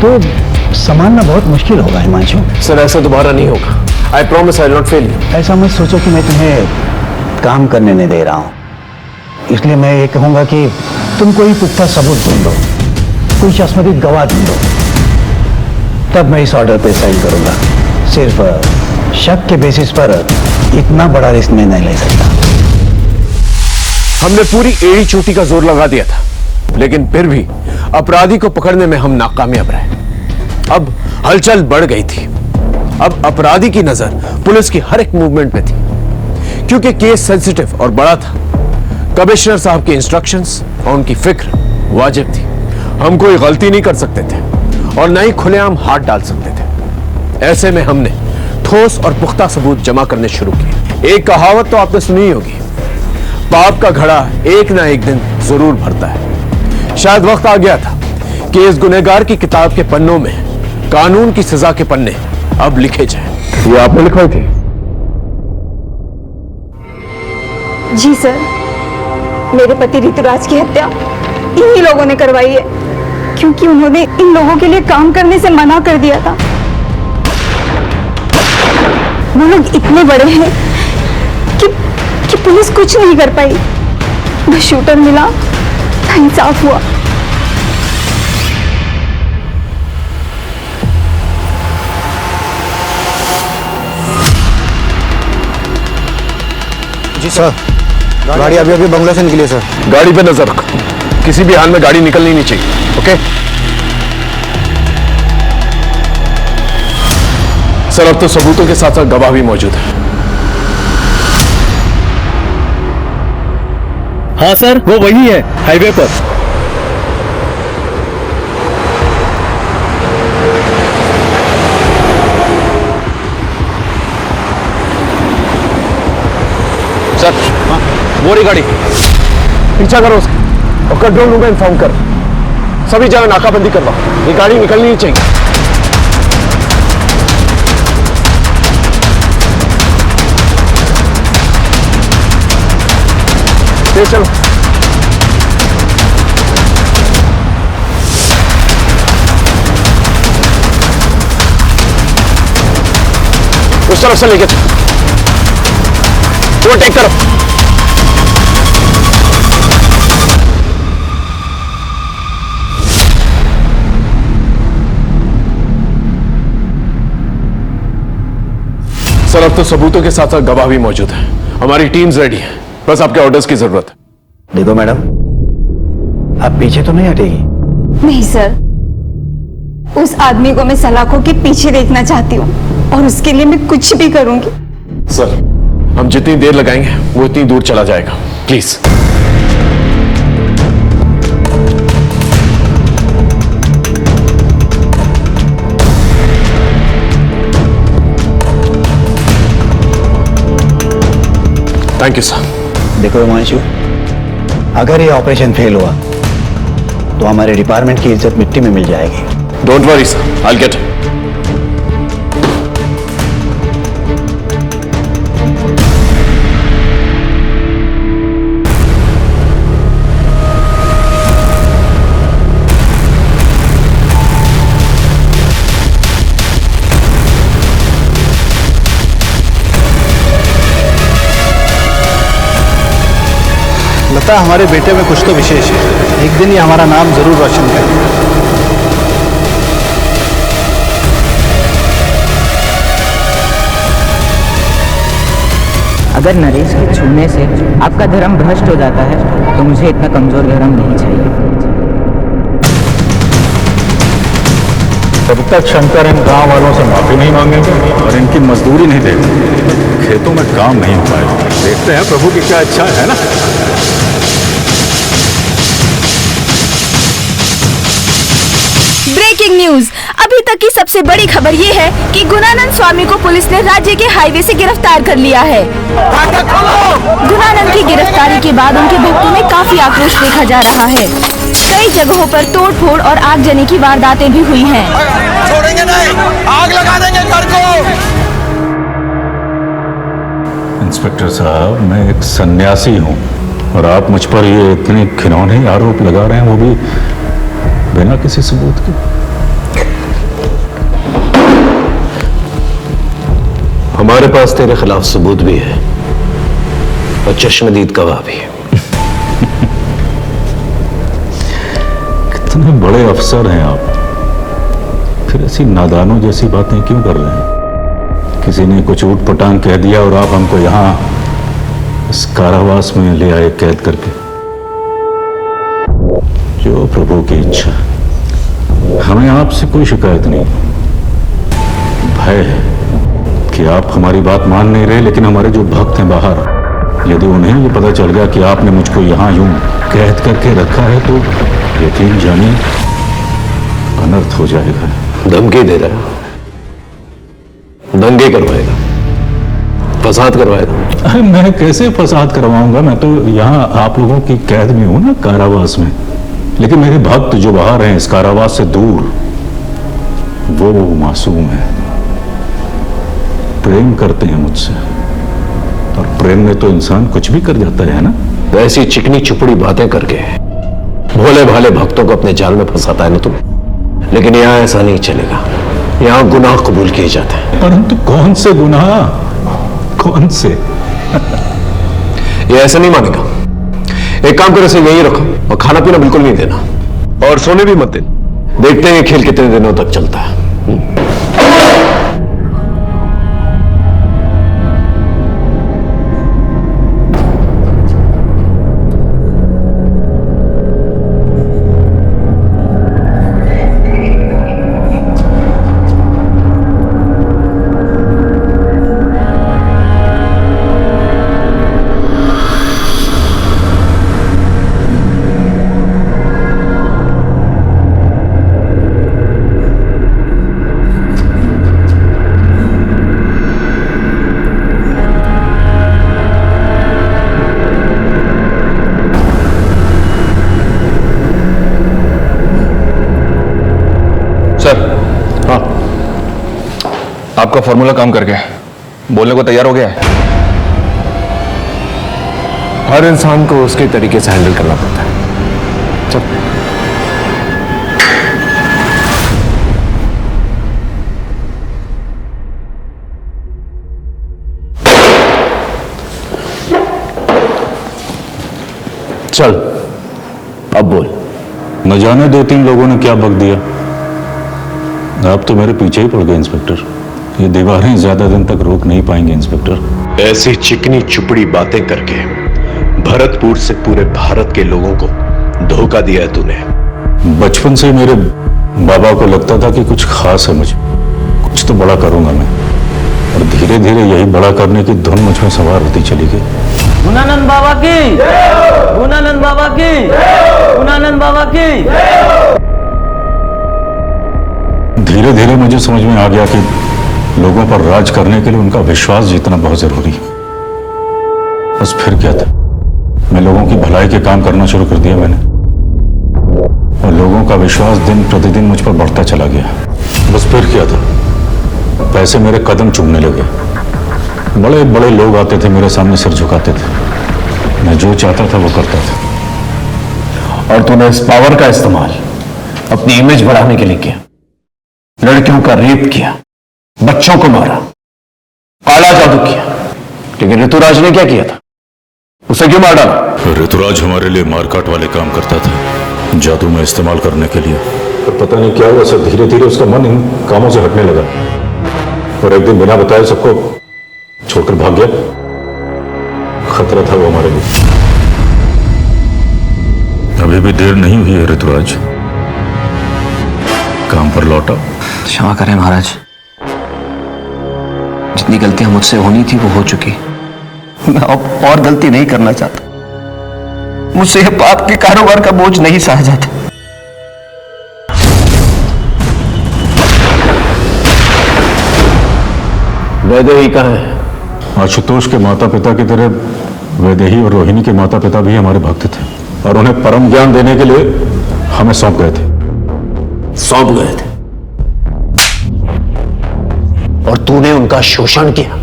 तो संभालना बहुत मुश्किल होगा हिमांशु। सर, ऐसा दोबारा नहीं होगा। I promise I will not fail you. ऐसा मत सोचो कि मैं तुम्हें काम करने नहीं दे रहा हूँ, इसलिए मैं ये कहूँगा कि तुम कोई पुख्ता सबूत ढूंढो, कोई चश्मदीद गवाह ढूंढो, तब मैं इस ऑर्डर पे साइन करूंगा। सिर्फ शक के बेसिस पर इतना बड़ा रिस्क मैं नहीं ले सकता। हमने पूरी एड़ी चोटी का जोर लगा दिया था, लेकिन फिर भी अपराधी को पकड़ने में हम नाकामयाब रहे। अब हलचल बढ़ गई थी। अब अपराधी की नजर पुलिस की हर एक मूवमेंट पे थी, क्योंकि केस सेंसिटिव और बड़ा था। कमिश्नर साहब की इंस्ट्रक्शंस और उनकी फिक्र वाजिब थी। हम कोई गलती नहीं कर सकते थे और न ही खुलेआम हाथ डाल सकते थे। ऐसे में हमने ठोस और पुख्ता सबूत जमा करने शुरू किए। एक कहावत तो आपने सुनी ही होगी, पाप का घड़ा एक ना एक दिन जरूर भरता है। शायद वक्त आ गया था कि इस गुनहगार की किताब के पन्नों में कानून की सजा के पन्ने अब लिखे जाएं। ये आपने लिखवाई थी? जी सर, मेरे पति ऋतुराज की हत्या इन्हीं लोगों ने करवाई है, क्योंकि उन्होंने इन लोगों के लिए काम करने से मना कर दिया था। वो लोग इतने बड़े हैं कि पुलिस कुछ नहीं कर पाई। न शूटर मिला, न इंसाफ हुआ। जी सर, गाड़ी अभी अभी बंगला से निकली है सर। गाड़ी पे नजर रखो, किसी भी हाल में गाड़ी निकलनी नहीं चाहिए। ओके सर, अब तो सबूतों के साथ साथ गवाह भी मौजूद है। हाँ सर, वो वही है हाईवे पर। सर, वो रही गाड़ी, पीछा करो उसका और कंट्रोल रूम में इन्फॉर्म कर। सभी जगह नाकाबंदी करवा, ये गाड़ी निकलनी नहीं चाहिए। चलो उस तरफ से लेके चलो, ओवरटेक करो। सर, अब तो सबूतों के साथ साथ गवाह भी मौजूद है। हमारी टीम्स रेडी है, बस आपके ऑर्डर्स की जरूरत है। देखो मैडम, आप पीछे तो नहीं हटेगी? नहीं सर, उस आदमी को मैं सलाखों के पीछे देखना चाहती हूँ और उसके लिए मैं कुछ भी करूंगी। सर, हम जितनी देर लगाएंगे वो इतनी दूर चला जाएगा, प्लीज। Thank you sir. देखो हिमांशु, अगर ये ऑपरेशन फेल हुआ तो हमारे डिपार्टमेंट की इज्जत मिट्टी में मिल जाएगी। Don't worry sir, I will get. लगता है हमारे बेटे में कुछ तो विशेष है। एक दिन ये हमारा नाम जरूर रोशन करेगा। अगर नरेश के छूने से आपका धर्म भ्रष्ट हो जाता है तो मुझे इतना कमजोर धर्म नहीं चाहिए। जब तक शंकर इन गांव वालों से माफी नहीं मांगेंगे और इनकी मजदूरी नहीं देंगे, खेतों में काम नहीं हो पाएगा। देखते हैं प्रभु की क्या इच्छा है ना। Breaking news. अभी तक की सबसे बड़ी खबर ये है कि गुणानंद स्वामी को पुलिस ने राज्य के हाईवे से गिरफ्तार कर लिया है। गुणानंद की गिरफ्तारी के बाद उनके भक्तों में काफी आक्रोश देखा जा रहा है। कई जगहों पर तोड़फोड़ और आगजनी की वारदातें भी हुई हैं। छोड़ेंगे नहीं, आग लगा देंगे घर को। इंस्पेक्टर साहब, मैं एक सन्यासी हूँ और आप मुझ पर ये इतने घिनौने आरोप लगा रहे हैं, वो भी बिना किसी सबूत के। हमारे पास तेरे खिलाफ सबूत भी है और चश्मदीद गवाह भी है। कितने बड़े अफसर हैं आप, फिर ऐसी नादानों जैसी बातें क्यों कर रहे हैं? किसी ने कुछ ऊट पटांग कह दिया और आप हमको यहाँ इस कारावास में ले आए कैद करके। जो प्रभु की इच्छा। हमें आपसे कोई शिकायत नहीं, भय है कि आप हमारी बात मान नहीं रहे, लेकिन हमारे जो भक्त हैं बाहर, यदि उन्हें ये पता चल गया कि आपने मुझको यहाँ यूं कैद करके रखा है तो यकीन जानिए अनर्थ हो जाएगा। धमकी दे रहा है, दंगे करवाएगा, फसाद करवाएगा। अरे मैं कैसे फसाद करवाऊंगा? मैं तो यहाँ आप लोगों की कैद में हूं ना, कारावास में। लेकिन मेरे भक्त जो बाहर हैं इस कारावास से दूर, वो मासूम है, प्रेम करते हैं मुझसे, और प्रेम में तो इंसान कुछ भी कर जाता है ना। वैसी चिकनी चुपड़ी बातें करके भोले भाले भक्तों को अपने जाल में फंसाता है ना तुम। लेकिन यहाँ ऐसा नहीं चलेगा, यहाँ गुनाह कबूल किए जाते हैं। परंतु कौन से गुनाह, कौन से? ये ऐसा नहीं मानेगा। एक काम करो, इसे यहीं रखो और खाना पीना बिल्कुल नहीं देना और सोने भी मत देना। देखते हैं खेल कितने दिनों तक चलता है। आपका फॉर्मूला काम कर गया, बोलने को तैयार हो गया है। हर इंसान को उसके तरीके से हैंडल करना पड़ता है। चल। चल, अब बोल। न जाने 2-3 लोगों ने क्या बक दिया, आप तो मेरे पीछे ही पड़ गए इंस्पेक्टर। ये दीवारें ज्यादा दिन तक रोक नहीं पाएंगे इंस्पेक्टर। ऐसी चिकनी चुपड़ी बातें करके भरतपुर से पूरे भारत के लोगों को धोखा दिया है तूने। बचपन से मेरे बाबा को लगता था कि कुछ खास है मुझे, कुछ तो बड़ा करूंगा मैं, और धीरे धीरे यही बड़ा करने की धुन मुझ में सवार होती चली गई। गुणानंद बाबा की, गुणानंद बाबा की, गुणानंद बाबा की। धीरे धीरे मुझे समझ में आ गया कि लोगों पर राज करने के लिए उनका विश्वास जीतना बहुत जरूरी है। बस फिर क्या था, मैं लोगों की भलाई के काम करना शुरू कर दिया मैंने, और लोगों का विश्वास दिन प्रतिदिन मुझ पर बढ़ता चला गया। बस फिर क्या था, पैसे मेरे कदम चूमने लगे, बड़े बड़े लोग आते थे मेरे सामने सिर झुकाते थे, मैं जो चाहता था वो करता था। और तूने इस पावर का इस्तेमाल अपनी इमेज बढ़ाने के लिए किया, लड़कियों का रेप किया, बच्चों को मारा, काला जादू किया। लेकिन ऋतुराज ने क्या किया था, उसे क्यों मार डाला? ऋतुराज हमारे लिए मारकाट वाले काम करता था, जादू में इस्तेमाल करने के लिए। पर पता नहीं क्या हुआ सर, धीरे धीरे उसका मन इन कामों से हटने लगा और एक दिन बिना बताए सबको छोड़कर भाग गया। खतरा था वो हमारे लिए। अभी भी देर नहीं हुई है ऋतुराज, काम पर लौटा। क्षमा करें महाराज, जितनी गलतियां मुझसे होनी थी वो हो चुकी, मैं अब और गलती नहीं करना चाहता। मुझसे यह पाप के कारोबार का बोझ नहीं सहा जाता। वैदेही कहाँ है? आशुतोष के माता पिता की तरह वैदेही और रोहिणी के माता पिता भी हमारे भक्त थे और उन्हें परम ज्ञान देने के लिए हमें सौंप गए थे। और तूने उनका शोषण किया।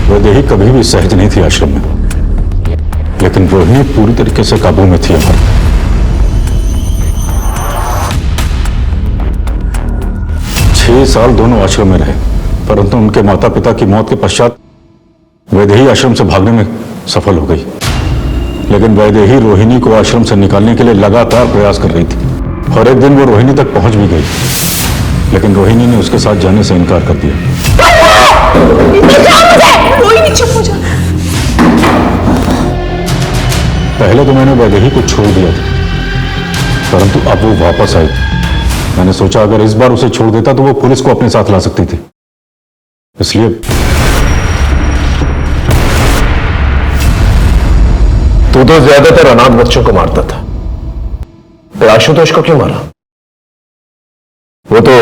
वैदेही कभी भी सहज नहीं थी आश्रम में, लेकिन रोहिणी पूरी तरीके से काबू में थी हमारे। 6 साल दोनों आश्रम में रहे, परंतु उनके माता पिता की मौत के पश्चात वैदेही आश्रम से भागने में सफल हो गई। लेकिन वैदेही रोहिणी को आश्रम से निकालने के लिए लगातार प्रयास कर रही थी और एक दिन वो रोहिणी तक पहुंच भी गई, लेकिन रोहिणी ने उसके साथ जाने से इनकार कर दिया। पहले तो मैंने वैदेही को छोड़ दिया था, परंतु अब वो वापस आई। मैंने सोचा अगर इस बार उसे छोड़ देता तो वो पुलिस को अपने साथ ला सकती थी, इसलिए तू तो ज्यादातर अनाथ बच्चों को मारता था, तो आशुतोष को क्यों मारा? वो तो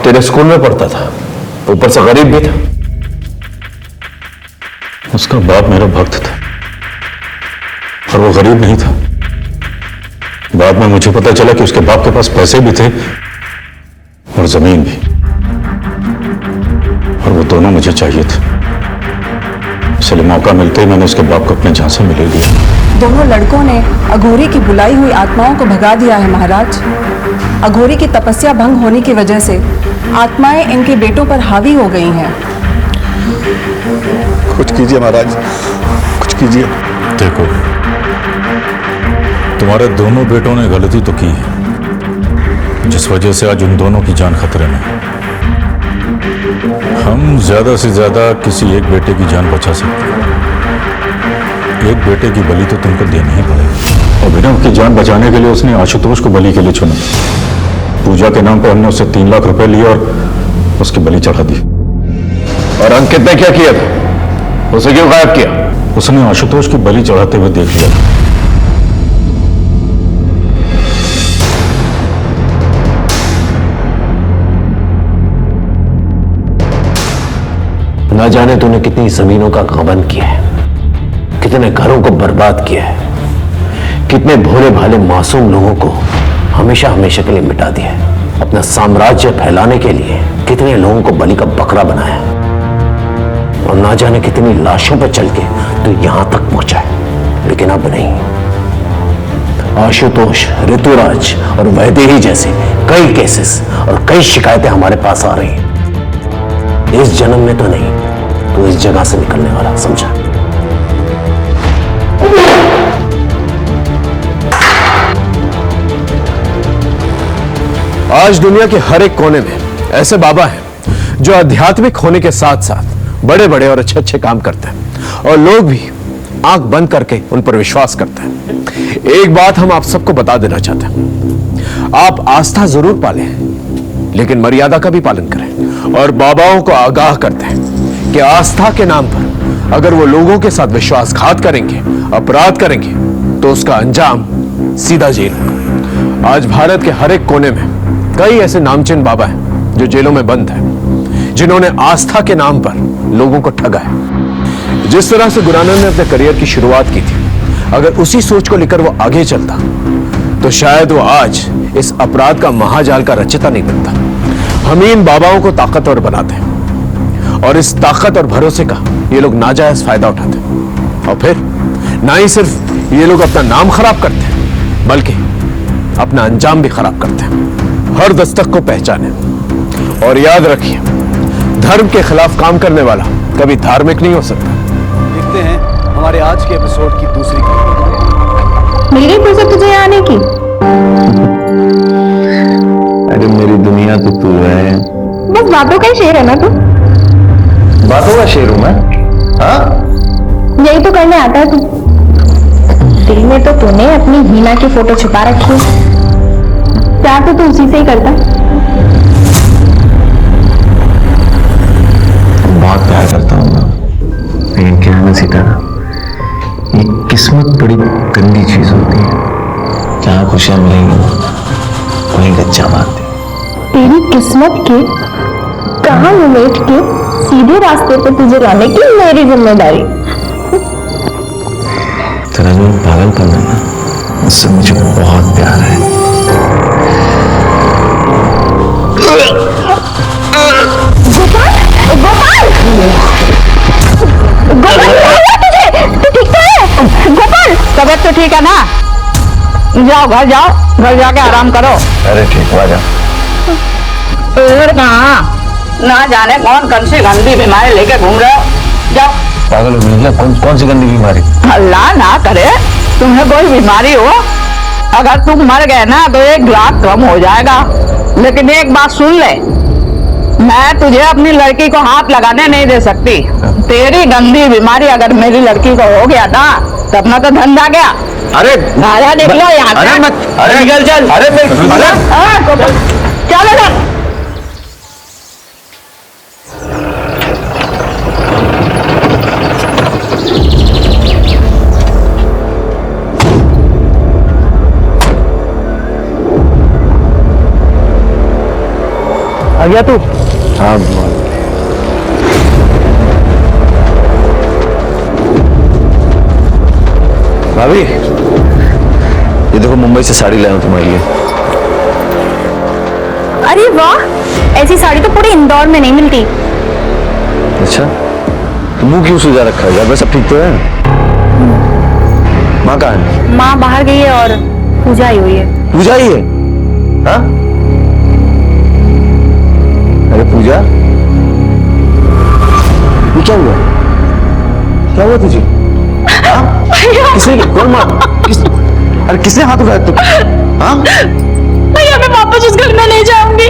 तेरे स्कूल में पढ़ता था, ऊपर से गरीब भी था। उसका बाप मेरा भक्त था और वो गरीब नहीं था। बाद में मुझे पता चला कि उसके बाप के पास पैसे भी थे और जमीन भी, और वो दोनों मुझे चाहिए थे। इसलिए मौका मिलते ही मैंने उसके बाप को अपने झांसे में ले लिया। दोनों लड़कों ने अघोरी की बुलाई हुई आत्माओं को भगा दिया है महाराज। अघोरी की तपस्या भंग होने की वजह से आत्माएं इनके बेटों पर हावी हो गई हैं। कुछ कीजिए महाराज, कुछ कीजिए। देखो, तुम्हारे दोनों बेटों ने गलती तो की है, जिस वजह से आज उन दोनों की जान खतरे में है। हम ज्यादा से ज्यादा किसी एक बेटे की जान बचा सकते हैं। एक बेटे की बलि तो तुमको देनी ही पड़ेगी। अभिनव की जान बचाने के लिए उसने आशुतोष को बलि के लिए चुना। पूजा के नाम पर हमने उससे 3 लाख रुपए लिए और उसकी बलि चढ़ा दी। और अंकित ने क्या किया था? उसे क्यों गायब किया? उसने आशुतोष की बलि चढ़ाते हुए देख लिया था। ना जाने तूने कितनी जमीनों का गबन किया है, कितने घरों को बर्बाद किया है, कितने भोले भाले मासूम लोगों को हमेशा हमेशा के लिए मिटा दिया है। अपना साम्राज्य फैलाने के लिए कितने लोगों को बलि का बकरा बनाया, और ना जाने कितनी लाशों पर चल के तो यहां तक पहुंचा है। लेकिन अब नहीं। आशुतोष, ऋतुराज और वैदेही जैसे कई केसेस और कई शिकायतें हमारे पास आ रही हैं। इस जन्म में तो नहीं, तो इस जगह से निकलने वाला, समझा? आज दुनिया के हर एक कोने में ऐसे बाबा हैं जो आध्यात्मिक होने के साथ साथ बड़े बड़े और अच्छे अच्छे काम करते हैं, और लोग भी आंख बंद करके उन पर विश्वास करते हैं। एक बात हम आप सबको बता देना चाहते हैं, आप आस्था जरूर पालें, लेकिन मर्यादा का भी पालन करें। और बाबाओं को आगाह करते हैं कि आस्था के नाम पर अगर वो लोगों के साथ विश्वासघात करेंगे, अपराध करेंगे, तो उसका अंजाम सीधा जेल होगा। आज भारत के हर एक कोने में कई ऐसे नामचीन बाबा हैं जो जेलों में बंद हैं, जिन्होंने आस्था के नाम पर लोगों को ठगा है। जिस तरह से गुरुनानक ने अपने करियर की शुरुआत की थी, अगर उसी सोच को लेकर वो आगे चलता तो शायद वो आज इस अपराध का महाजाल का रचयिता नहीं बनता। हम इन बाबाओं को ताकतवर बनाते हैं और इस ताकत और भरोसे का ये लोग नाजायज फायदा उठाते हैं। और फिर ना ही सिर्फ ये लोग अपना नाम खराब करते हैं, बल्कि अपना अंजाम भी खराब करते हैं। हर दस्तक को पहचाने और याद रखिए, धर्म के खिलाफ काम करने वाला कभी धार्मिक नहीं हो सकता। देखते हैं हमारे आज के एपिसोड की दूसरी खबर। मेरी फुर्सत तुझे आने की? अरे मेरी दुनिया तो तू है। बस बातों का ही शेर है ना तू? बातों का शेर हूं मैं? हाँ, यही तो करने आता है तू। दिल में तो तूने अपनी हीना की फोटो छुपा रखी है। प्यार तो तू उसी से ही करता। बहुत प्यार करता हूँ मैं, लेकिन क्या है ना सीतारा, ये किस्मत बड़ी गंदी चीज होती है। जहाँ खुशियां मिलेंगी वहीं गच्चा मारती। तेरी किस्मत के कहाँ उमेट के सीधे रास्ते पर तुझे लाने की मेरी जिम्मेदारी। तेरा जो पागलपन है ना, उससे मुझे बहुत प्यार है। गोपाल, तू ठीक तो है? गोपाल, तबियत तो ठीक है ना? जाओ घर जाओ, घर जाके आराम करो। अरे ठीक हुआ, जा। कहाँ ना जाने कौन कौन सी गंदी बीमारी लेके घूम रहे हो। जाओ। पागल हो गई, कौन सी गंदी बीमारी? अल्लाह ना करे तुम्हें कोई बीमारी हो। अगर तुम मर गए ना तो 1 लाख कम हो जाएगा। लेकिन एक बात सुन ले, मैं तुझे अपनी लड़की को हाथ लगाने नहीं दे सकती। तेरी गंदी बीमारी अगर मेरी लड़की को हो गया ना तो अपना तो धंधा गया। अरे निकलो यहाँ से। अरे निकल चल। अरे चलो ना। आ गया तू? हाँ भाभी, ये देखो मुंबई से साड़ी लाया हूं तुम्हारे लिए। अरे वाह, ऐसी साड़ी तो पूरे इंदौर में नहीं मिलती। अच्छा, तो मुंह क्यों सुझा रखा है? घर में सब ठीक तो है? माँ कहाँ है? माँ बाहर गई है और पूजा आई हुई है। पूजा ही है? हाँ? अरे पूजा, ये क्या हुआ? क्या हुआ तुझे? किसने, कौन मार? अरे किसने हाथ उठाया तुम? हाँ? भैया मैं वापस उस घर में नहीं जाऊंगी।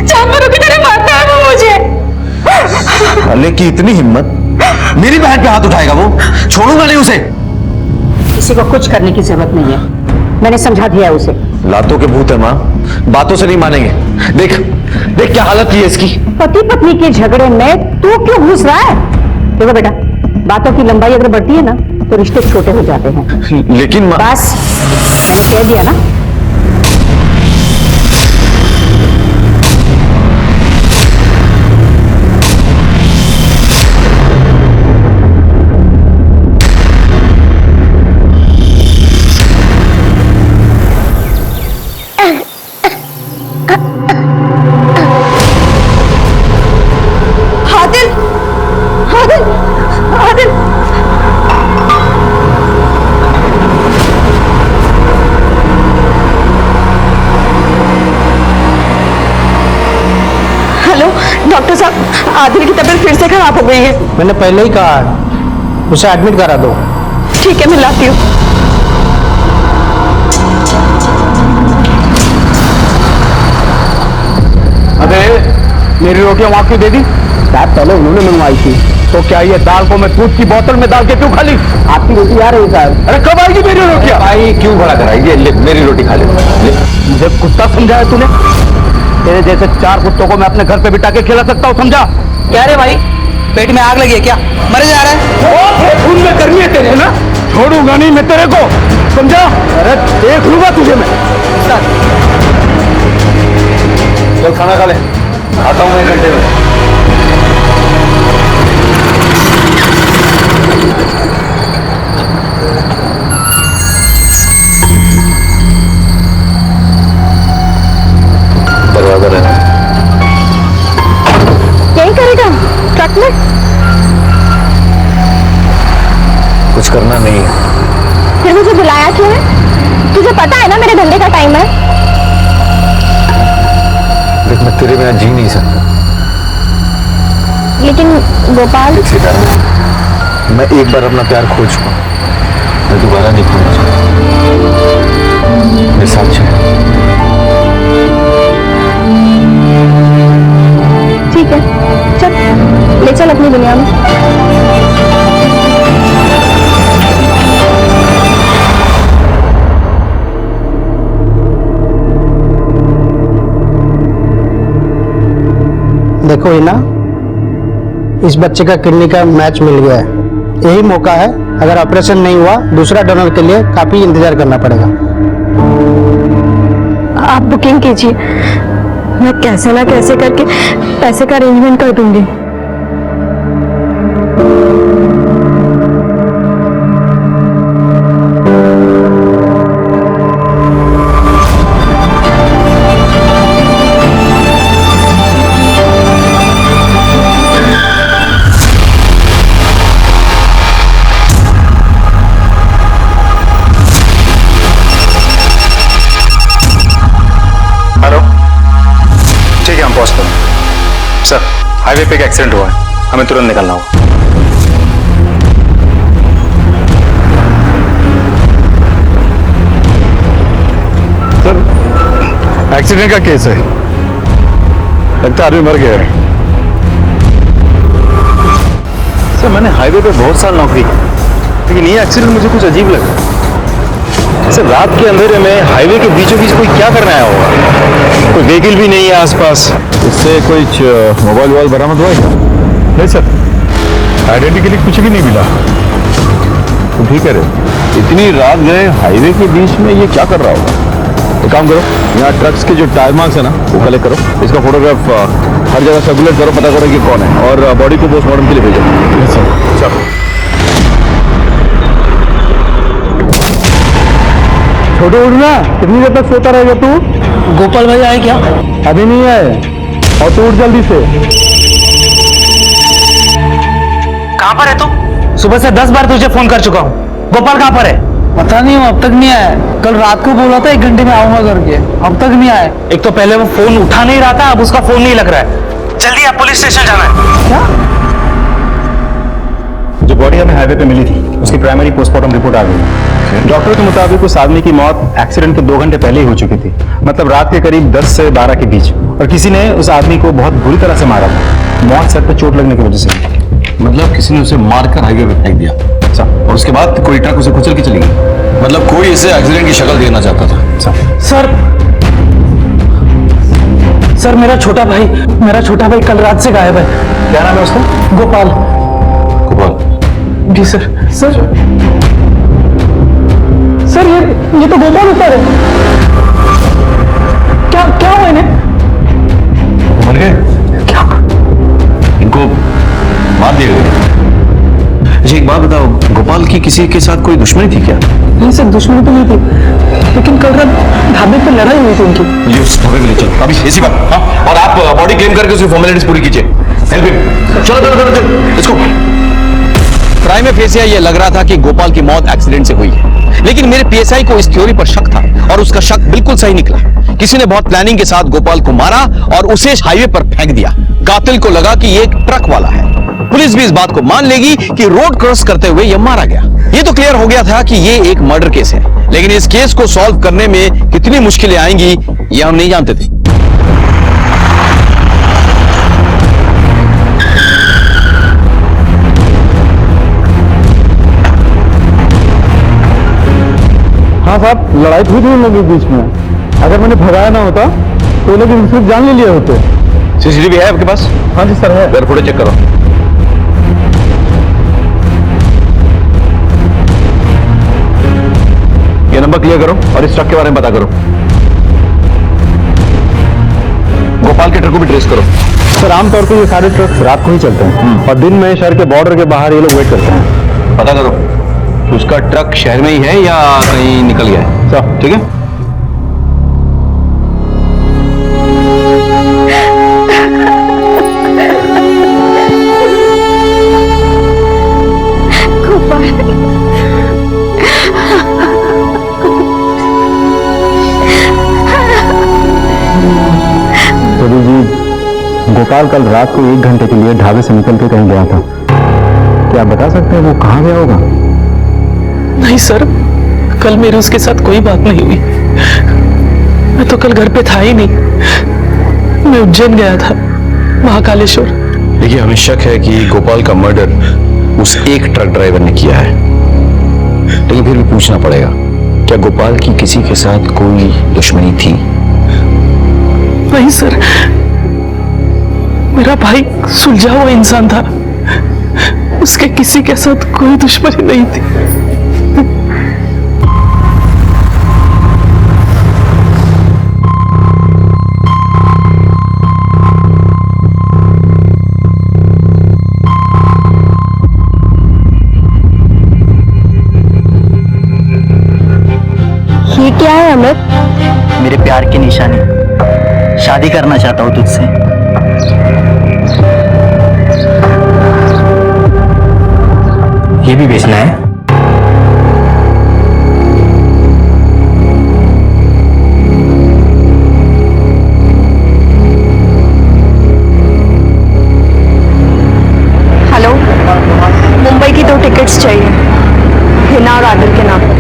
जानवरों की तरह मारता है वो मुझे। अल्ले की इतनी हिम्मत, मेरी बहन पे हाथ उठाएगा वो? छोड़ूंगा नहीं उसे। किसी को कुछ करने की जरूरत नहीं है, मैंने समझा दिया उसे। लातों के भूत है माँ, बातों से नहीं मानेंगे। देख देख क्या हालत की है इसकी। पति पत्नी के झगड़े में तू क्यों घुस रहा है? देखो बेटा, बातों की लंबाई अगर बढ़ती है ना तो रिश्ते छोटे हो जाते हैं। लेकिन बस मैंने कह दिया ना। डॉक्टर साहब, आदिल की तबीयत फिर से खराब हो गई है। मैंने पहले ही कहा है, उसे एडमिट करा दो। ठीक है, मैं लाती हूँ। अबे मेरी रोटियां वहां क्यों दे दी? साहब पहले उन्होंने मंगवाई थी, तो क्या ये दाल को मैं दूध की बोतल में डाल के क्यों खा ली? आपकी रोटी आ रही साहब। अरे कब आएगी मेरी रोटियां? भाई क्यों खड़ा कराएगी? ले मेरी रोटी खा ले। मुझे कुत्ता समझाया तूने? तेरे जैसे 4 कुत्तों को मैं अपने घर पे बिठा के खिला सकता हूँ, समझा? क्या रे भाई, पेट में आग लगी है क्या? मर जा रहा है? खून में करनी है तेरे ना, छोड़ूंगा नहीं मैं तेरे को, समझा? अरे देख लूंगा तुझे मैं। चल खाना खा ले, आता हूँ मैं 1 घंटे में। दरवाजा रहना यही करेगा ट्रक में? कुछ करना नहीं है। फिर मुझे बुलाया क्यों है? तुझे पता है ना मेरे धंधे का टाइम है। देख मैं तेरे बिना जी नहीं सकता। लेकिन गोपाल, मैं एक बार अपना प्यार खो चुका, मैं दोबारा नहीं खोना चाहता। मेरे साथ चल। ठीक है, चल ले चल अपनी दुनिया में। देखो हिना, इस बच्चे का किडनी का मैच मिल गया है। यही मौका है, अगर ऑपरेशन नहीं हुआ दूसरा डोनर के लिए काफी इंतजार करना पड़ेगा। आप बुकिंग कीजिए, मैं कैसे ना कैसे करके पैसे का अरेंजमेंट कर दूंगी। सर, हाईवे पे एक एक्सीडेंट हुआ है, हमें तुरंत निकलना होगा। सर, एक्सीडेंट का केस है, लगता है आदमी मर गया है। सर, मैंने हाईवे पे बहुत साल नौकरी की, लेकिन ये एक्सीडेंट मुझे कुछ अजीब लगा। सर, रात के अंधेरे में हाईवे के बीचों बीच कोई क्या करने आया होगा? कोई व्हीकल भी नहीं है आसपास। इससे कोई मोबाइल वोबाइल बरामद हुआ है? नहीं सर, आइडेंटिटी के लिए कुछ भी नहीं मिला। तो ठीक है रे, इतनी रात गए हाईवे के बीच में ये क्या कर रहा होगा? एक काम करो, यहाँ ट्रक्स के जो टायर मार्क्स है ना वो कलेक्ट करो, इसका फोटोग्राफ हर जगह सर्कुलेट करो, पता करो कि कौन है, और बॉडी को पोस्टमार्टम के लिए भेजो। चलो छोटू उठना, कितनी देर तक सोता रहेगा तू? गोपाल भाई आए क्या? अभी नहीं आए, और तू उठ जल्दी से। कहाँ पर है तू? सुबह से 10 बार तुझे फोन कर चुका हूँ। गोपाल कहाँ पर है? पता नहीं, अब तक नहीं आया। कल रात को बोला था 1 घंटे में आऊंगा करके, अब तक नहीं आया। एक तो पहले वो फोन उठा नहीं रहा था, अब उसका फोन नहीं लग रहा है। जल्दी आप पुलिस स्टेशन जाना है। क्या? जो बॉडी हमें हाईवे पे मिली थी, उसकी प्राइमरी पोस्टमार्टम रिपोर्ट आ गई। डॉक्टर के मुताबिक उस आदमी की मौत एक्सीडेंट के 2 घंटे पहले ही हो चुकी थी, मतलब रात के करीब 10 से 12 के बीच, और किसी ने उस आदमी को बहुत बुरी तरह से मारा था। मौत सर पे चोट लगने की वजह से। मतलब किसी ने उसे मारकर हाईवे पे फेंक दिया और उसके बाद कोई ट्रक उसे कुचल के चली गई। मतलब कोई इसे एक्सीडेंट की शक्ल देना चाहता था। सर मेरा छोटा भाई कल रात से गायब है। क्या नाम है उसका? गोपाल। गोपाल? जी सर। सर ये तो गोपाल ऊपर है। क्या हुआ इन्हें? मर गए? क्या? इनको मार दिया गया। अच्छा एक बात बताओ, गोपाल की किसी के साथ कोई दुश्मनी थी क्या? नहीं सर, दुश्मनी तो नहीं थी, लेकिन कल रात ढाबे पर लड़ाई हुई थी उनकी। मुझे उस ढाबे के लिए चलो अभी इसी बात। हाँ, और आप बॉडी क्लेम करके उसकी फॉर्मेलिटीज पूरी कीजिए। Help him. चलो इसको। क्राइम में फेसिया ये लग रहा था कि गोपाल की मौत एक्सीडेंट से हुई है, लेकिन मेरे पीएसआई को इस थ्योरी पर शक था और उसका शक बिल्कुल सही निकला। किसी ने बहुत प्लानिंग के साथ गोपाल को मारा और उसे हाईवे पर फेंक दिया। कातिल को लगा कि ये एक ट्रक वाला है। पुलिस भी इस बात को मान लेगी कि रोड क्रॉस करते हुए यह मारा गया। ये तो क्लियर हो गया था कि ये एक मर्डर केस है, लेकिन इस केस को सॉल्व करने में कितनी मुश्किलें आएंगी ये हम नहीं जानते थे। हाँ साहब, लड़ाई हुई थी उन लोगों के बीच में। अगर मैंने भगाया ना होता तो लोग सिर्फ जान ले लिए होते। सीसीटीवी है आपके पास? हाँ जी सर है। फोटो चेक करो। ये नंबर क्लियर करो और इस ट्रक के बारे में पता करो। गोपाल के ट्रक को भी ट्रेस करो। सर आमतौर पर ये सारे ट्रक रात को ही चलते हैं और दिन में शहर के बॉर्डर के बाहर ये लोग वेट करते हैं। पता करो उसका ट्रक शहर में ही है या कहीं निकल गया है। सर ठीक है। प्रभु जी, गोपाल कल रात को 1 घंटे के लिए ढाबे से निकल के कहीं गया था। क्या आप बता सकते हैं वो कहाँ गया होगा? नहीं सर, कल मेरी उसके साथ कोई बात नहीं हुई। मैं तो कल घर पे था ही नहीं। मैं उज्जैन गया था, महाकालेश्वर। देखिए हमें शक है कि गोपाल का मर्डर उस एक ट्रक ड्राइवर ने किया है, लेकिन फिर भी पूछना पड़ेगा क्या गोपाल की किसी के साथ कोई दुश्मनी थी? नहीं सर, मेरा भाई सुलझा हुआ इंसान था, उसके किसी के साथ कोई दुश्मनी नहीं थी। ये क्या है अमित? मेरे प्यार की निशानी, शादी करना चाहता हूँ तुझसे। ये भी बेचना है? हेलो, मुंबई की 2 टिकट्स चाहिए, हिना और आदिल के नाम पर।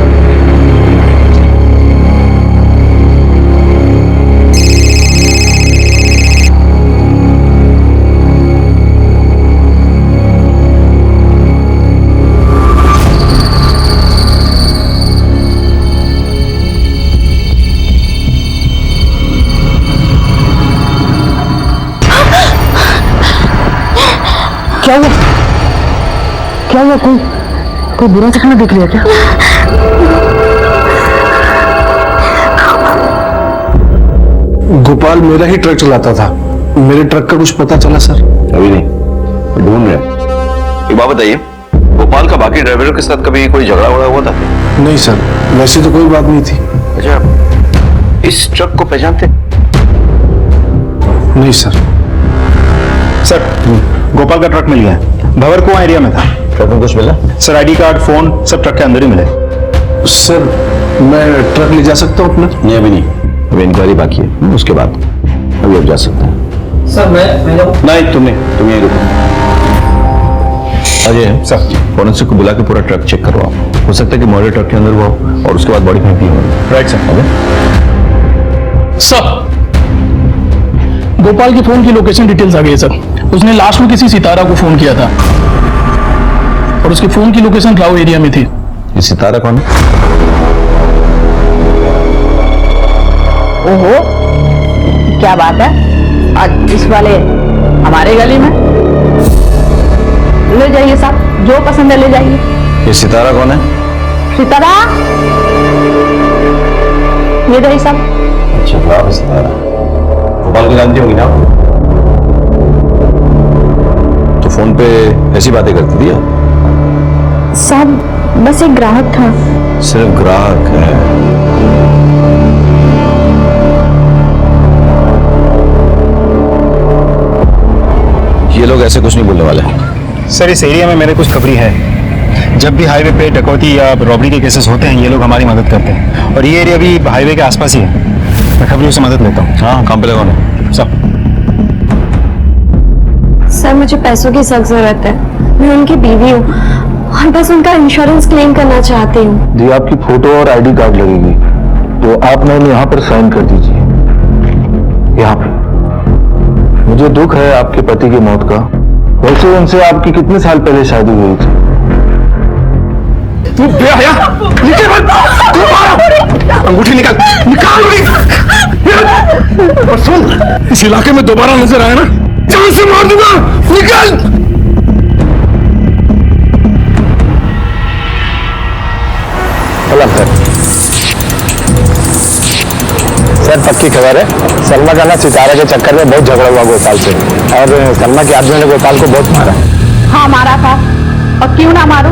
क्या हुआ? क्या हुआ? कोई बुरा सपना देख लिया क्या? गोपाल मेरा ही ट्रक चलाता था, मेरे ट्रक का कुछ पता चला सर? अभी नहीं, ढूंढ रहे हैं। एक बात बताइए, गोपाल का बाकी ड्राइवरों के साथ कभी कोई झगड़ा वगड़ा हुआ था? नहीं सर, वैसे तो कोई बात नहीं थी। अच्छा, इस ट्रक को पहचानते? नहीं सर। सर गोपाल का ट्रक मिल गया, भवर कुआं एरिया में था। ट्रक में कुछ मिला? सर आईडी कार्ड, फोन सब ट्रक के अंदर ही मिले। सर मैं ट्रक ले जा सकता हूँ अपना? नहीं अभी नहीं, अभी इंक्वायरी बाकी है, उसके बाद अभी आप जा सकते हैं। सर मैं नहीं तुम यहीं रुको। अजय सर, फॉरेंसिक को बुला के पूरा ट्रक चेक करवाओ। हो सकता है कि मर्डर ट्रक के अंदर हुआ हो और उसके बाद बॉडी फेंकी हो। Right sir. सर, गोपाल के फोन की लोकेशन डिटेल्स आ गई है सर। उसने लास्ट में किसी सितारा को फोन किया था और उसके फोन की लोकेशन राव एरिया में थी। ये सितारा कौन है? ओहो, क्या बात है, आज इस वाले हमारे गली में। ले जाइए साहब, जो पसंद है ले जाइए। ये सितारा कौन है? सितारा, ये रही साहब। अच्छा राव सितारा, गोपाल को जानती होगी ना? तो फोन पे ऐसी बातें करती थी आप? साहब बस एक ग्राहक था। सिर्फ ग्राहक है? ये लोग ऐसे कुछ नहीं बोलने वाले। सर इस एरिया में मेरे कुछ खबरी है। जब भी हाईवे पे डकैती या रॉबरी के केसेस होते हैं ये लोग हमारी मदद करते हैं और ये एरिया भी हाईवे के आसपास ही है। मैं खबरियों से मदद लेता हूँ। हाँ, काम पे कौन है? सर मुझे पैसों की सख्त जरूरत है, मैं उनकी बीवी हूँ और बस उनका इंश्योरेंस क्लेम करना चाहती हूँ। जी आपकी फोटो और आईडी कार्ड लगेगी, तो आप मैंने यहाँ पर साइन कर दीजिए। यहाँ पे मुझे दुख है आपके पति की मौत का। वैसे उनसे आपकी कितने साल पहले शादी हुई थी? तू बेहया, अंगूठी निकाल, निकाल और सुन, इस इलाके में दोबारा नजर आया ना, जान से मार दूंगा, निकाल। सर पक्की खबर है, सलमा का ना सितारा के चक्कर में बहुत झगड़ा हुआ गोपाल से, और सलमा के आदमी ने गोपाल को बहुत मारा। हाँ मारा था, और क्यों ना मारो,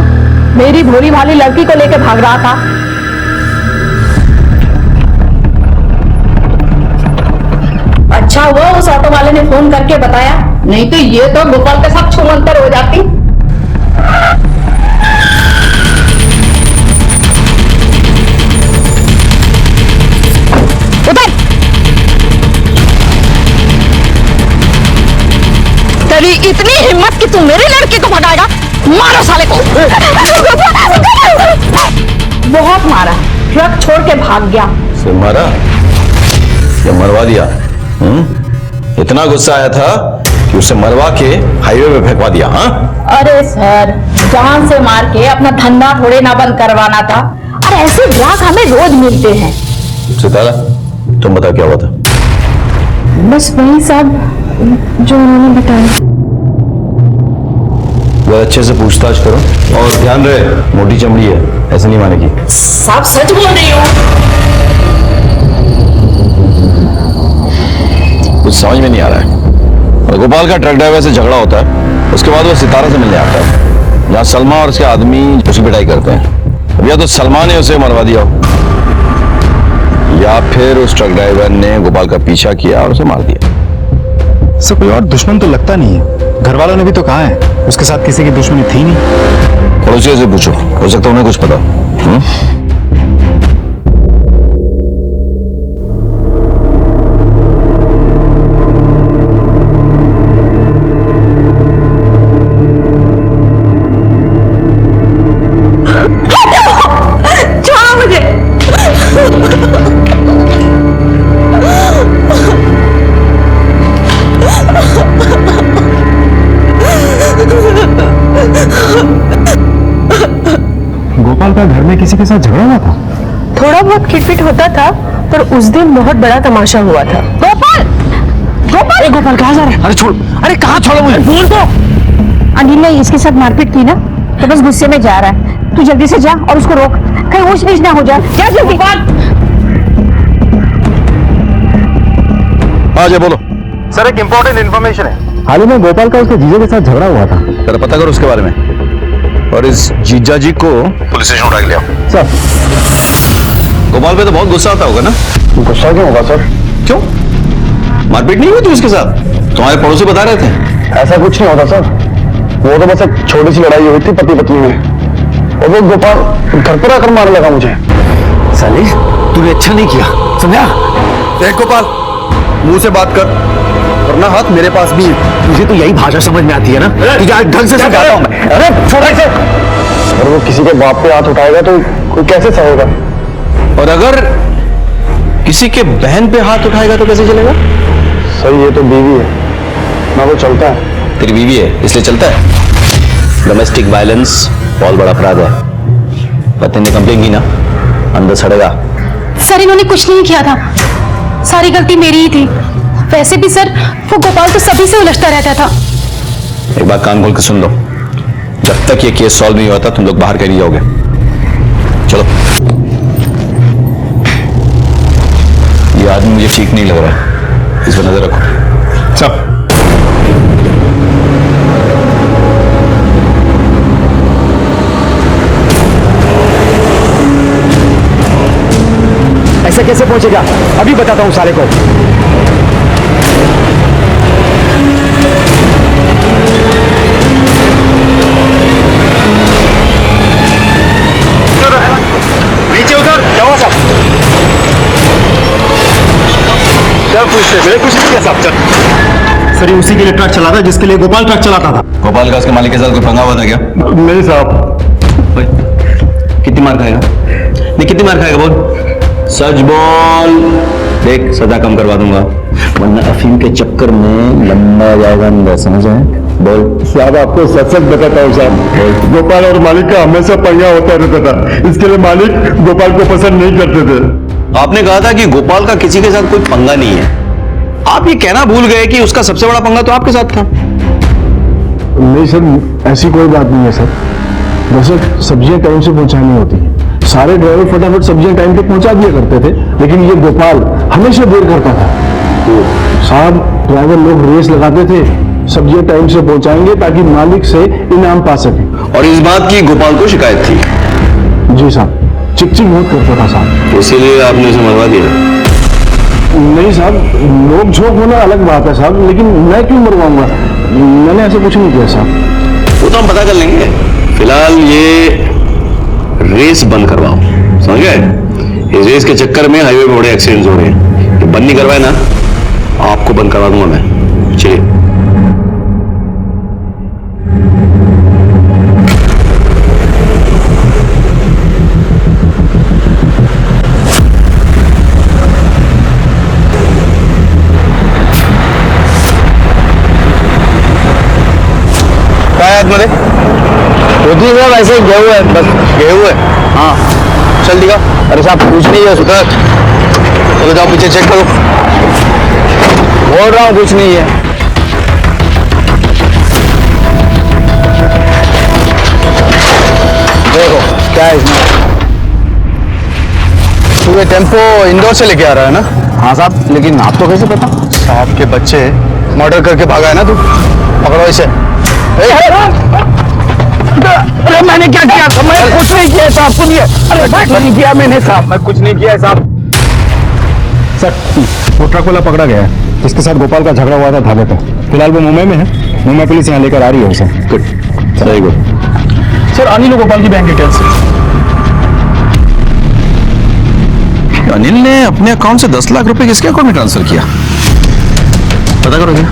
मेरी भोली भाली लड़की को लेकर भाग रहा था। अच्छा हुआ उस ऑटो वाले ने फोन करके बताया, नहीं तो ये तो गोपाल के साथ छूमंतर हो जाती। उधर तेरी इतनी हिम्मत कि तू मेरी लड़की को भगाएगा, मारो साले को। बहुत मारा, ट्रक छोड़ के भाग गया। से मारा या मरवा दिया? इतना गुस्सा आया था कि उसे मरवा के हाईवे पे फेंकवा दिया? हाँ अरे सर, जान से मार के अपना धंधा थोड़े ना बंद करवाना था। अरे ऐसे ग्राहक हमें रोज मिलते हैं। सितारा, तुम बताओ क्या हुआ था? बस वही साहब जो उन्होंने बताया। वो अच्छे से पूछताछ करो, और ध्यान रहे मोटी चमड़ी है, ऐसे नहीं मानेगी। साहब सच बोल रही हो? कुछ समझ में नहीं आ रहा है। और गोपाल का ट्रक ड्राइवर से झगड़ा होता है, उसके बाद वो सितारा से मिलने आता है, जहाँ सलमा और उसके आदमी उसकी पिटाई करते हैं। अब या तो सलमा ने उसे मरवा दिया हो, या फिर उस ट्रक ड्राइवर ने गोपाल का पीछा किया और उसे मार दिया। सर कोई और दुश्मन तो लगता नहीं है, घर वालों ने भी तो कहा है उसके साथ किसी की दुश्मनी थी नहीं। पड़ोसियों से पूछो, हो सकता है उन्हें कुछ पता। गोपाल का घर में किसी के साथ झगड़ा हुआ था? थोड़ा बहुत खिटपिट होता था, पर उस दिन बहुत बड़ा तमाशा हुआ था। गोपाल, गोपाल, गोपाल कहाँ जा रहा है? अरे छोड़, अरे कहाँ छोड़ो मुझे? बोल तो। अनिल ने इसके साथ मारपीट की ना, तो बस गुस्से में जा रहा है। तू जल्दी से जा और उसको रोक, कहीं ऊंच नीच ना हो जाए। जा जल्दी। हाँ जी बोलो। सर एक इम्पोर्टेंट इन्फॉर्मेशन है, हाल ही में गोपाल का उसके जीजे के साथ झगड़ा हुआ था। जरा पता करो उसके बारे में, और इस जीजा जी को पुलिस स्टेशन उठा के ले आओ। सर गोपाल पे तो बहुत गुस्सा आता होगा ना? गुस्सा क्यों होगा सर? क्यों? मारपीट नहीं हुई थी उसके साथ? तुम्हारे पड़ोसी बता रहे थे। ऐसा कुछ नहीं होता सर, वो तो बस एक छोटी सी लड़ाई हुई थी पति पत्नी में, और वो गोपाल घर पर आकर मारने लगा मुझे। साले तूने अच्छा नहीं किया, समझा? देख गोपाल, मुंह से बात कर, वरना हाथ मेरे पास भी है। मुझे तो यही भाषा समझ में आती है ना, तुझे आज ढंग से समझाता हूं मैं। अरे छोड़ से, अगर वो किसी के बाप पे हाथ उठाएगा तो कोई कैसे सहेगा? और अगर किसी के बहन पे हाथ उठाएगा तो कैसे चलेगा? सर ये तो बीवी है ना, वो चलता है। तेरी बीवी है इसलिए चलता है? डोमेस्टिक वायलेंस बहुत बड़ा अपराध है, पति ने कंप्लेन की ना, अंदर सड़ेगा। सर इन्होंने कुछ नहीं किया था, सारी गलती मेरी ही थी। वैसे भी सर वो गोपाल तो सभी से उलझता रहता था। एक बात कान खोल के सुन लो, जब तक ये केस सॉल्व नहीं होता तुम लोग बाहर कहीं नहीं जाओगे। चलो। ये आदमी मुझे ठीक नहीं लग रहा, इस पर नजर रखो। सब ऐसे कैसे पहुंचेगा? अभी बताता हूं साले को। नीचे उतर। क्या हुआ साहब? क्या पूछते? मैंने कुछ नहीं किया साहब। चल। सर ये उसी के लिए ट्रक चलाता जिसके लिए गोपाल ट्रक चलाता था। गोपाल का उसके मालिक के साथ कोई पंगा हुआ था क्या? नहीं साहब। कितनी मार खाएगा? नहीं कितनी मार खाएगा बोल? सच बोल। देख सजा कम करवा दूंगा, वरना अफीम के चक्कर में लंबा जाएगा अंदर, समझ आए? बोल। साहब आपको सच सच बताता हूँ साहब, गोपाल और मालिक का हमेशा पंगा होता रहता था, इसके लिए मालिक गोपाल को पसंद नहीं करते थे। आपने कहा था कि गोपाल का किसी के साथ कोई पंगा नहीं है, आप ये कहना भूल गए कि उसका सबसे बड़ा पंगा तो आपके साथ था। नहीं सर, ऐसी कोई बात नहीं है सर, वैसे सब्जियां टाइम से पहुंचानी होती है, सारे ड्राइवर फटाफट सब्जियां टाइम पे पहुंचा दिया करते थे, लेकिन ये गोपाल हमेशा देर करता था। तो साहब ड्राइवर लोग रेस लगाते थे, सब्जियां टाइम से पहुंचाएंगे ताकि मालिक से इनाम पा सके। और इस बात की गोपाल को शिकायत थी? जी साहब, चिक बहुत करता था साहब। इसीलिए आपने उसे मरवा दिया? नहीं साहब, नोक झोंक होना अलग बात है साहब, लेकिन मैं क्यों मरवाऊंगा? मैंने ऐसा कुछ नहीं किया साहब। वो तो हम पता कर लेंगे, फिलहाल ये रेस बंद करवाओ, समझ गए? इस रेस के चक्कर में हाईवे पे बड़े एक्सीडेंट्स हो रहे हैं, ये बंद नहीं करवाए ना, आपको बंद करवा दूंगा मैं। चलिए। मेरे होती है वैसे गए हुए बस गए हुए। हाँ चल दिखा। अरे साहब कुछ नहीं है उसका। चलो जाओ पीछे चेक करो। बोल रहा हूँ कुछ नहीं है। देखो क्या है इसमें। तू ये टेम्पो इंदौर से लेके आ रहा है ना? हाँ साहब, लेकिन आप तो कैसे पता? साहब के बच्चे मर्डर करके भागा है ना तू, पकड़ो इसे। अरे मैंने क्या किया? मैं कुछ नहीं किया साहब, सुनिए। अरे कुछ नहीं किया मैंने साहब, मैं कुछ नहीं किया साहब। सर वो ट्रक वाला पकड़ा गया है, जिसके साथ गोपाल का झगड़ा हुआ था ढाबे पे। फिलहाल वो मुंबई में है, मुंबई पुलिस यहाँ लेकर आ रही है उसे। Good, very good. Sir Anil और गोपाल की बैंक डिटेल्स। अनिल ने अपने अकाउंट से 10 लाख रुपए किसके अकाउंट में ट्रांसफर किया? पता करोगे?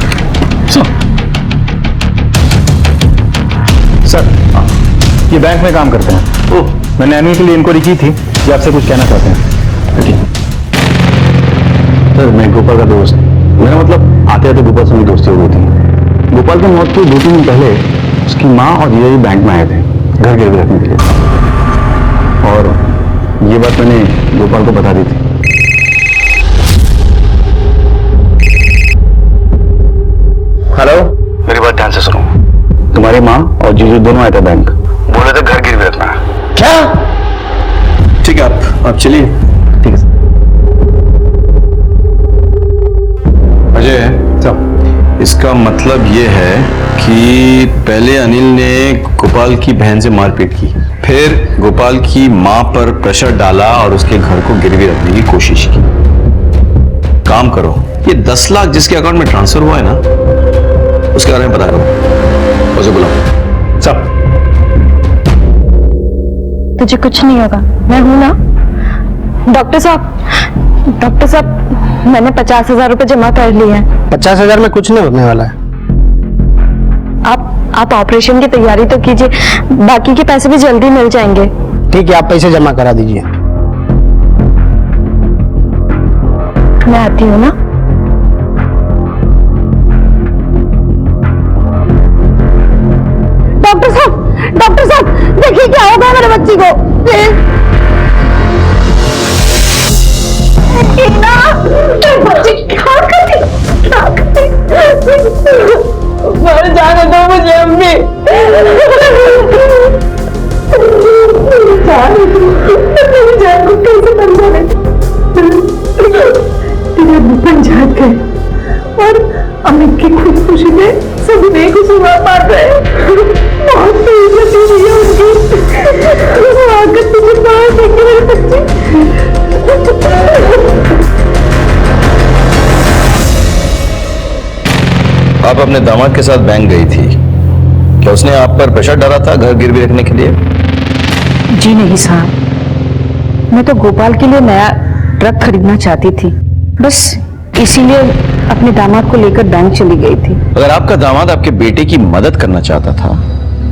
सर ये बैंक में काम करते हैं। ओह, मैंने अनिल के लिए इंक्वायरी की थी, ये आपसे कुछ कहना चाहते हैं। सर मैं गोपाल का दोस्त, मेरा मतलब आते आते गोपाल से मेरी दोस्ती हो गई थी। गोपाल की मौत के 2-3 दिन पहले उसकी माँ और ये बैंक में आए थे घर गिरवी रखने के लिए, और ये बात मैंने गोपाल को बता दी थी। हेलो, मेरी बात ध्यान से सुनो। तुम्हारी माँ और जीजू दोनों आए थे बैंक, बोले थे घर गिरवी रखना। क्या? ठीक है, आप चलिए। ठीक है अजय साहब, इसका मतलब ये है कि पहले अनिल ने गोपाल की बहन से मारपीट की, फिर गोपाल की मां पर प्रेशर डाला और उसके घर को गिरवी रखने की कोशिश की। काम करो, ये 10 लाख जिसके अकाउंट में ट्रांसफर हुआ है ना, उसके बारे में पता करो, उसे बुलाओ। सब तुझे कुछ नहीं होगा, मैं हूं ना। डॉक्टर साहब मैंने 50,000 रुपए जमा कर लिए हैं। 50,000 में कुछ नहीं होने वाला है। आप ऑपरेशन की तैयारी तो कीजिए, बाकी के पैसे भी जल्दी मिल जाएंगे। ठीक है, आप पैसे जमा करा दीजिए। मैं आती हूँ ना। डॉक्टर साहब देखिए क्या होगा मेरे बच्ची को, प्लीज। मर जाने दो मुझे अम्मी। जान को कैसे समझाने? तेरे पंचायत गए और अमित की खुदकुशी में सभी ने को सुना मार रहे। बहुत बेइज्जती हुई है उनकी। आकर तुझे मार देंगे मेरे बच्चे। आप अपने दामाद के साथ बैंक गई थी, क्या उसने आप पर प्रेशर डाला था घर गिरवी रखने के लिए? जी नहीं साहब, मैं तो गोपाल के लिए नया ट्रक खरीदना चाहती थी, बस इसीलिए अपने दामाद को लेकर बैंक चली गई थी। अगर आपका दामाद आपके बेटे की मदद करना चाहता था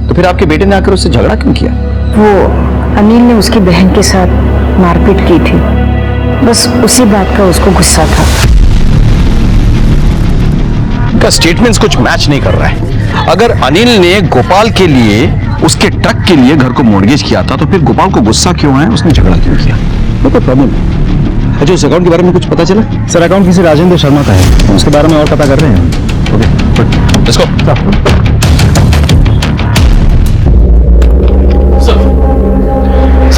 तो फिर आपके बेटे ने आकर उससे झगड़ा क्यों किया? वो अनिल ने उसकी बहन के साथ मारपीट की थी, बस उसी बात का उसको गुस्सा था। का स्टेटमेंट्स कुछ मैच नहीं कर रहा है। अगर अनिल ने गोपाल के लिए उसके ट्रक के लिए घर को मॉर्गेज किया था तो फिर गोपाल को गुस्सा क्यों है, उसने झगड़ा क्यों किया? कोई प्रॉब्लम। अच्छा, उस अकाउंट के बारे में कुछ पता चला? सर अकाउंट किसी राजेंद्र शर्मा का है, उसके बारे में और पता कर रहे हैं। Okay, let's go.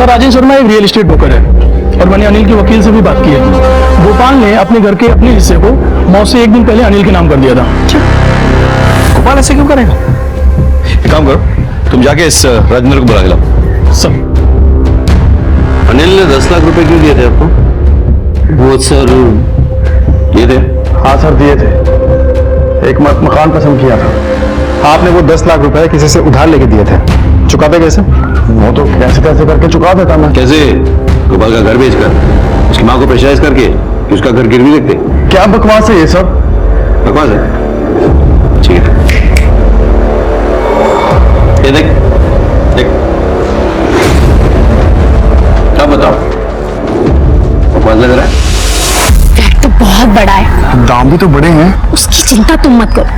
Sir Rajesh Sharma एक रियल एस्टेट ब्रोकर है और मैंने अनिल के वकील से भी बात की है। गोपाल ने अपने घर के अपने हिस्से को मौत से एक दिन पहले अनिल के नाम कर दिया था। गोपाल ऐसे क्यों करेगा? एक काम करो, तुम जाके इस राजेंद्र को बुला के लाओ। सर अनिल ने 10 लाख रुपए क्यों दिए थे आपको? वो सर ये थे। हाँ सर दिए थे, एक मकान पसंद किया था। आपने वो 10 लाख रुपए किसी से उधार लेके दिए थे, चुकाते कैसे? वो तो कैसे कैसे करके चुका देता मैं। कैसे? गोपाल का घर बेचकर, उसकी माँ को प्रेशराइज करके कि उसका घर गिरवी रख दे। क्या बकवास है ये सब? बकवास है? ठीक है, ये देख देख, क्या बताओ, बकवास लग रहा है? फ्लैट तो बहुत बड़ा है, दाम भी तो बड़े हैं। उसकी चिंता तुम मत करो,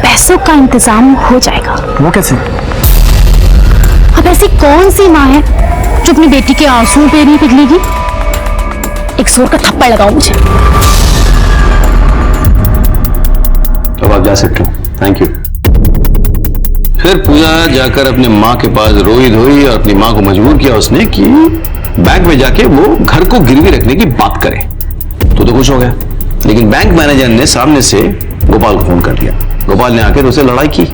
पैसों का इंतजाम हो जाएगा। वो कैसे? अब ऐसी कौन सी माँ है जो अपनी बेटी के आंसुओं पे नहीं पिघलेगी? एक जोर का थप्पड़ लगाओ मुझे। अब आप जा सकते हो, थैंक यू। फिर पूजा जाकर अपने माँ के पास रोई धोई और अपनी माँ को मजबूर किया उसने कि बैंक में जाके वो घर को गिरवी रखने की बात करे। तो खुश हो गया, लेकिन बैंक मैनेजर ने सामने से गोपाल को फोन कर दिया। गोपाल ने आकर उससे लड़ाई की।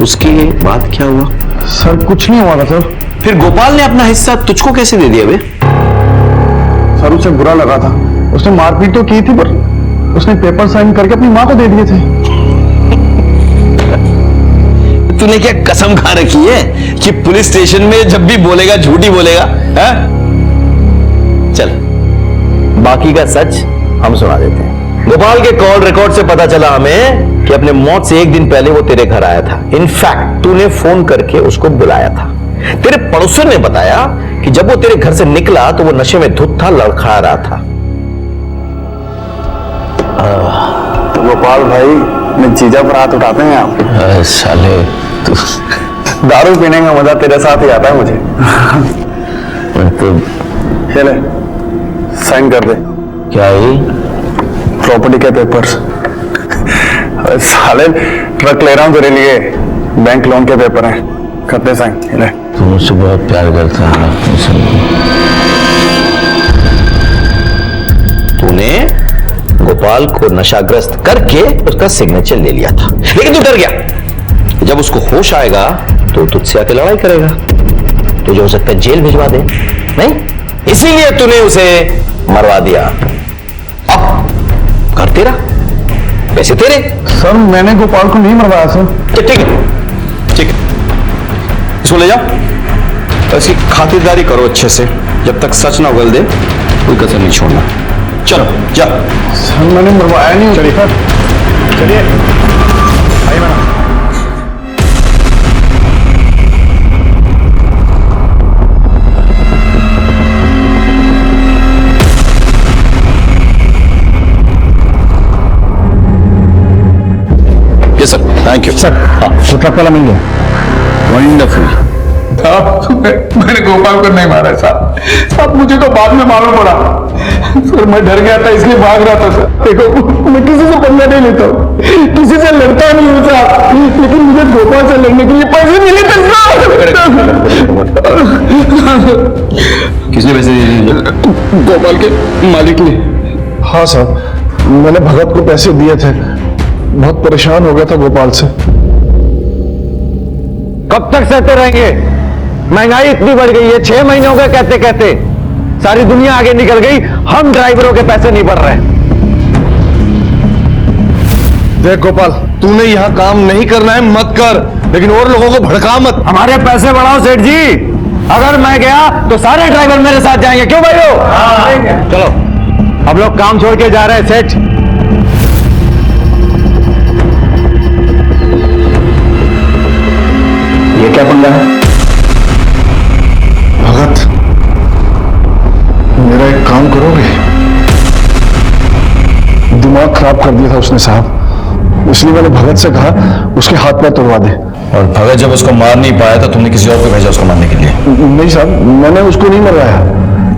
उसके बाद क्या हुआ? सर कुछ नहीं हुआ था सर। फिर गोपाल ने अपना हिस्सा तुझको कैसे दे दिया बे? सर उसे बुरा लगा था, उसने मारपीट तो की थी पर उसने पेपर साइन करके अपनी माँ को दे दिए थे। तूने क्या कसम खा रखी है कि पुलिस स्टेशन में जब भी बोलेगा झूठ ही बोलेगा? है? चल बाकी का सच हम सुना देते हैं। गोपाल के कॉल रिकॉर्ड से पता चला हमें कि अपने मौत से एक दिन पहले वो तेरे घर आया था। इनफैक्ट तूने फोन करके उसको बुलाया था। तेरे पड़ोसन ने बताया कि जब वो तेरे घर से निकला तो वो नशे में धुत था, लड़खड़ा रहा था। गोपाल भाई मैं चीजा पर हाथ उठाते हैं आप? साले दारू पीने का मजा तेरे साथ ही आता है मुझे। तो चले साइन कर दे। क्या है? प्रॉपर्टी के पेपर्स। साले ट्रक ले रहा हूं तेरे लिए, बैंक लोन के पेपर हैं, करते साइन। तू मुझसे बहुत प्यार करता है। तूने गोपाल को नशाग्रस्त करके उसका सिग्नेचर ले लिया था, लेकिन तू डर गया। जब उसको होश आएगा तो तुझसे आके लड़ाई करेगा, तुझे हो सकता है जेल भिजवा दे। नहीं, इसीलिए तूने उसे मरवा दिया। अब घर तेरा, पैसे तेरे। सर मैंने गोपाल को नहीं मरवाया सर। ठीक है, ठीक है, इसको ले जाओ, इसकी खातिरदारी करो अच्छे से। जब तक सच ना उगल दे कोई कसर नहीं छोड़ना। चलो जा। सर मैंने मरवाया नहीं। चलिए सर, चलिए आइए madam. Yes sir, thank you sir. हाँ तो ट्रक वाला मिल गया। वंडरफुल। मैंने गोपाल को नहीं मारा साहब। अब मुझे तो बाद में मालूम पड़ा सर, मैं डर गया था इसलिए भाग रहा था सर। देखो मैं किसी से पंगा नहीं लेता हूँ, किसी से लड़ता नहीं हूँ साहब, लेकिन मुझे गोपाल से लड़ने के लिए पैसे मिले थे साहब। किसने पैसे दिए? गोपाल के मालिक ने। हाँ साहब मैंने भगत को पैसे दिए थे, बहुत परेशान हो गया था गोपाल से। कब तक सहते रहेंगे? महंगाई इतनी बढ़ गई है, 6 महीने हो गए कहते कहते। सारी दुनिया आगे निकल गई, हम ड्राइवरों के पैसे नहीं बढ़ रहे। देख गोपाल, तूने यहाँ काम नहीं करना है मत कर, लेकिन और लोगों को भड़का मत। हमारे पैसे बढ़ाओ सेठ जी। अगर मैं गया तो सारे ड्राइवर मेरे साथ जाएंगे, क्यों भाइयों? चलो हम लोग काम छोड़ के जा रहे हैं सेठ। ये क्या पंगा है? भगत मेरा एक काम करोगे? दिमाग खराब कर दिया था उसने साहब, इसलिए मैंने भगत से कहा उसके हाथ पैर तोड़वा दे। और भगत जब उसको मार नहीं पाया तो तुमने किसी और को भेजा उसको मारने के लिए? नहीं साहब, मैंने उसको नहीं मरवाया।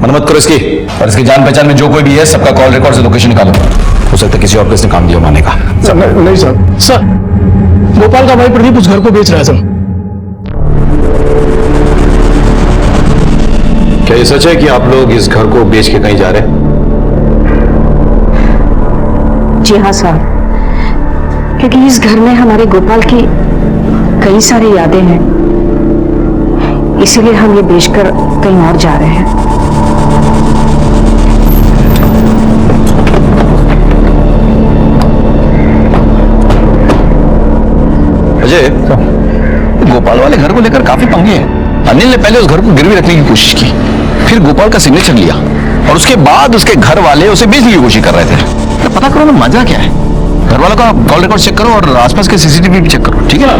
मन मत करो इसकी, और इसकी जान पहचान में जो कोई भी है सबका कॉल रिकॉर्ड से लोकेशन निकालो। हो सकता है किसी और को इसने काम दिया मारने का। नहीं सर। सर गोपाल का भाई प्रदीप उस घर को बेच रहा है सर। क्या ये सच है कि आप लोग इस घर को बेच के कहीं जा रहे हैं? जी हाँ साहब, क्योंकि इस घर में हमारे गोपाल की कई सारी यादें हैं, इसीलिए हम ये बेचकर कहीं और जा रहे हैं। अजय, गोपाल वाले घर को लेकर काफी पंगे हैं। अनिल ने पहले उस घर को गिरवी रखने की कोशिश की, फिर गोपाल का सिग्नेचर लिया और उसके बाद उसके घर वाले उसे बेचने की कोशिश कर रहे थे। तो पता करो ना मजा क्या है। घर वालों का कॉल रिकॉर्ड चेक करो और आसपास के सीसीटीवी भी चेक करो, ठीक है ना?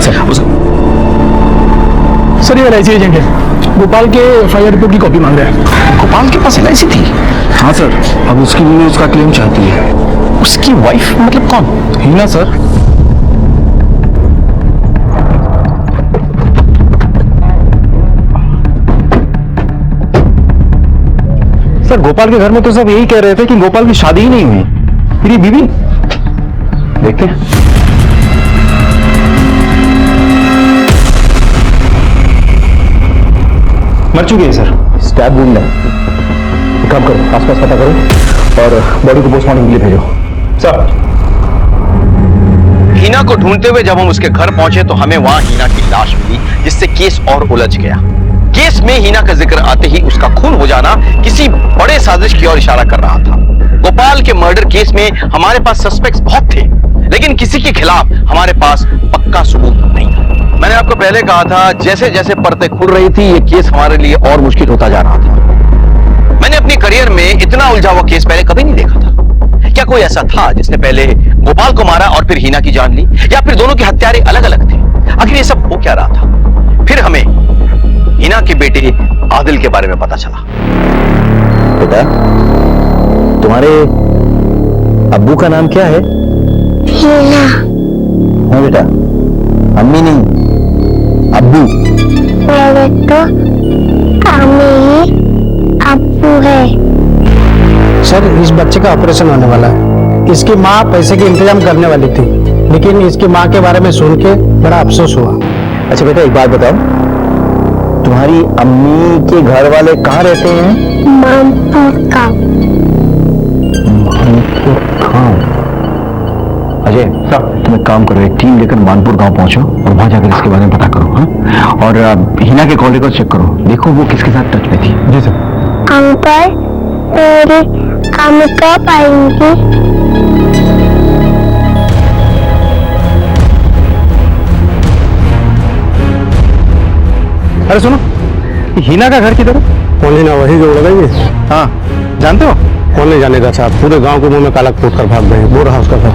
सर ये LIC एजेंट है, गोपाल के FIR रिपोर्ट की कॉपी मांग रहा है। गोपाल के पास LIC थी? हाँ सर, अब उसकी बीवी उसका क्लेम चाहती है। उसकी वाइफ मतलब कौन? हीना सर। सर गोपाल के घर में तो सब यही कह रहे थे कि गोपाल की शादी ही नहीं हुई, फिर ये बीवी देखते हैं। मर चुकी है सर, स्टैब वुंड है। एक काम करो, आसपास पता करो और बॉडी को पोस्टमार्टम के लिए भेजो। सर, हीना को ढूंढते हुए जब हम उसके घर पहुंचे तो हमें वहां हीना की लाश मिली, जिससे केस और उलझ गया। केस में हीना का जिक्र आते ही उसका खून हो जाना किसी बड़े साजिश की ओर इशारा कर रहा था। गोपाल के मर्डर केस में हमारे पास सस्पेक्ट्स बहुत थे, लेकिन किसी के खिलाफ हमारे पास पक्का सबूत नहीं था। मैंने आपको पहले कहा था, जैसे जैसे परतें खुल रही थी, ये केस हमारे लिए और मुश्किल होता जा रहा था। मैंने अपनी करियर में इतना उलझा हुआ केस पहले कभी नहीं देखा था। क्या कोई ऐसा था जिसने पहले गोपाल को मारा और फिर हीना की जान ली, या फिर दोनों के हत्यारे अलग अलग थे? आखिर ये सब हो क्या रहा था? फिर हमें हीना के बेटे आदिल के बारे में पता चला। बेटा, तुम्हारे अब्बू का नाम क्या है? हीना। हाँ बेटा, अम्मी नहीं, अब्बू। मेरे तो अम्मी अब्बू है। सर इस बच्चे का ऑपरेशन होने वाला है। इसकी माँ पैसे के इंतजाम करने वाली थी, लेकिन इसकी माँ के बारे में सुन के बड़ा अफसोस हुआ। अच्छा बेटा, एक बात बताओ, तुम्हारी अम्मी के घर वाले कहाँ रहते हैं? मानपुर गाँव। मानपुर गाँव। अजय सर, तुम एक काम करो, एक टीम लेकर मानपुर गांव पहुंचो और वहां जाकर इसके बारे में पता करो। हाँ, और हीना के कॉल रिकॉर्ड चेक करो, देखो वो किसके साथ टच में थी। जी सर। अंकल, मेरी अम्मी कब आएंगी? अरे सुनो, हीना का घर किधर है? कौन हीना? वही जो लगाइए। हाँ, जानते हो? कौन नहीं जानेगा साहब, पूरे गांव के मुंह में काला कूट कर भाग गए। वो रहा उसका घर।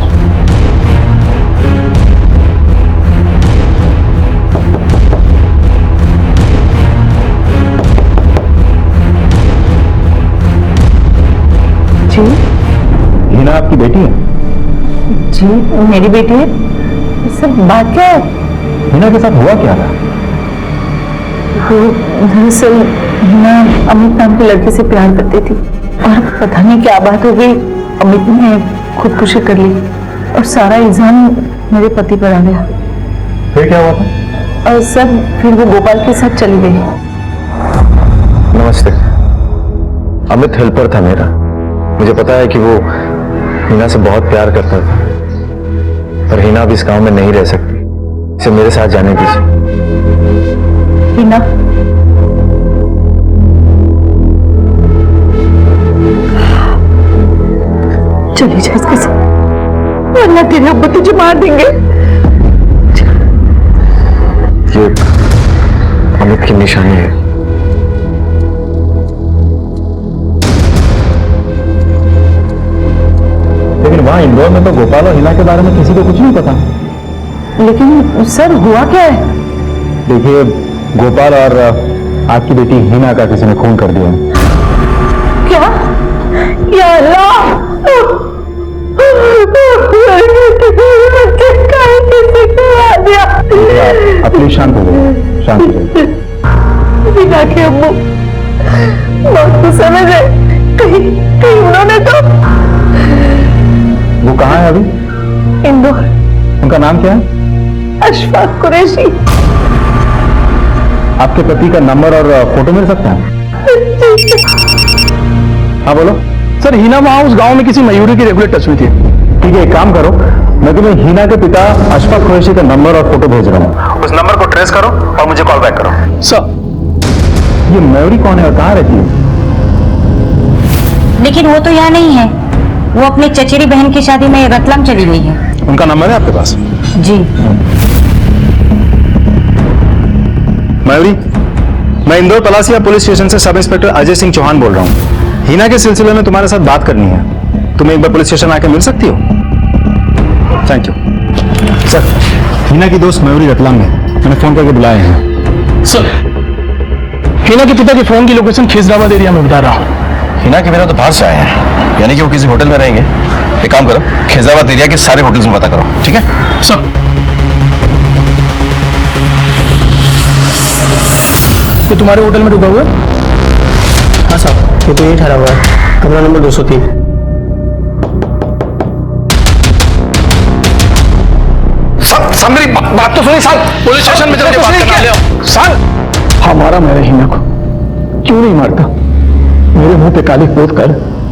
जी हीना आपकी बेटी है? जी मेरी बेटी है। सर बात क्या है? हीना के साथ हुआ क्या था? वो दरअसल हीना अमित नाम के लड़के से प्यार करती थी और पता नहीं क्या बात हो गई, अमित ने खुदकुशी कर ली और सारा इल्जाम मेरे पति पर आ गया। फिर क्या हुआ था? और सब फिर वो गोपाल के साथ चली गई। नमस्ते। अमित हेल्पर था मेरा। मुझे पता है कि वो हीना से बहुत प्यार करता था, पर हीना अब इस गांव में नहीं रह सकती। इसे मेरे साथ जाने दीजिए। हीना, चली जा इसके साथ, वरना तेरे अब्बू तुझे मार देंगे। ये अमित की निशानी है। लेकिन वहां इंदौर में तो गोपाल और हीना के बारे में किसी को कुछ नहीं पता। लेकिन सर हुआ क्या है? देखिए, गोपाल और आपकी बेटी हीना का किसी ने खून कर दिया। क्या? या अल्लाह! आप प्लीज शांत हो जाइए, शांत हो जाइए। हीना के अम्मू मौत को समझ गए। कहीं कहीं उन्होंने तो। वो कहाँ है अभी? इंदौर। उनका नाम क्या है? अशफाक कुरैशी। आपके पति का नंबर और फोटो मिल सकता है? जी हाँ बोलो। सर हीना वहां उस गांव में किसी मयूरी की रेगुलर टच में थी। ठीक है, एक काम करो, मैं तुम्हें हीना के पिता अशफाक कुरैशी का नंबर और फोटो भेज रहा हूँ। उस नंबर को ट्रेस करो और मुझे कॉल बैक करो। सर ये मयूरी कौन है और कहाँ रहती है? लेकिन वो तो यहाँ नहीं है, वो अपनी चचेरी बहन की शादी में रतलाम चली गई है। उनका नंबर है आपके पास? जी। मयूरी, मैं इंदौर पलासिया पुलिस स्टेशन से सब इंस्पेक्टर अजय सिंह चौहान बोल रहा हूँ। हीना के सिलसिले में तुम्हारे साथ बात करनी है। तुम एक बार पुलिस स्टेशन आके मिल सकती हो? Thank you sir. हीना की दोस्त मयूरी रतलाम में, मैंने फोन करके बुलाए हैं। सर हीना के पिता के फोन की लोकेशन खिजराबाद एरिया में बता रहा हूँ। हिना के बिना तो बाहर से आए हैं, यानी कि वो किसी होटल में रहेंगे। एक काम करो, खिजराबाद एरिया के सारे होटल्स में पता करो, ठीक है सर। ये तुम्हारे होटल में रुका हुआ है? हाँ साहब, ये तो यही ठहरा हुआ है, कमरा नंबर 203। सर मेरी बात तो सुनिए सर। पुलिस स्टेशन में चलके बात करना ले। सर हमारा मेरे हीना को क्यों नहीं मारता? मेरे मुंह पे काली पोत कर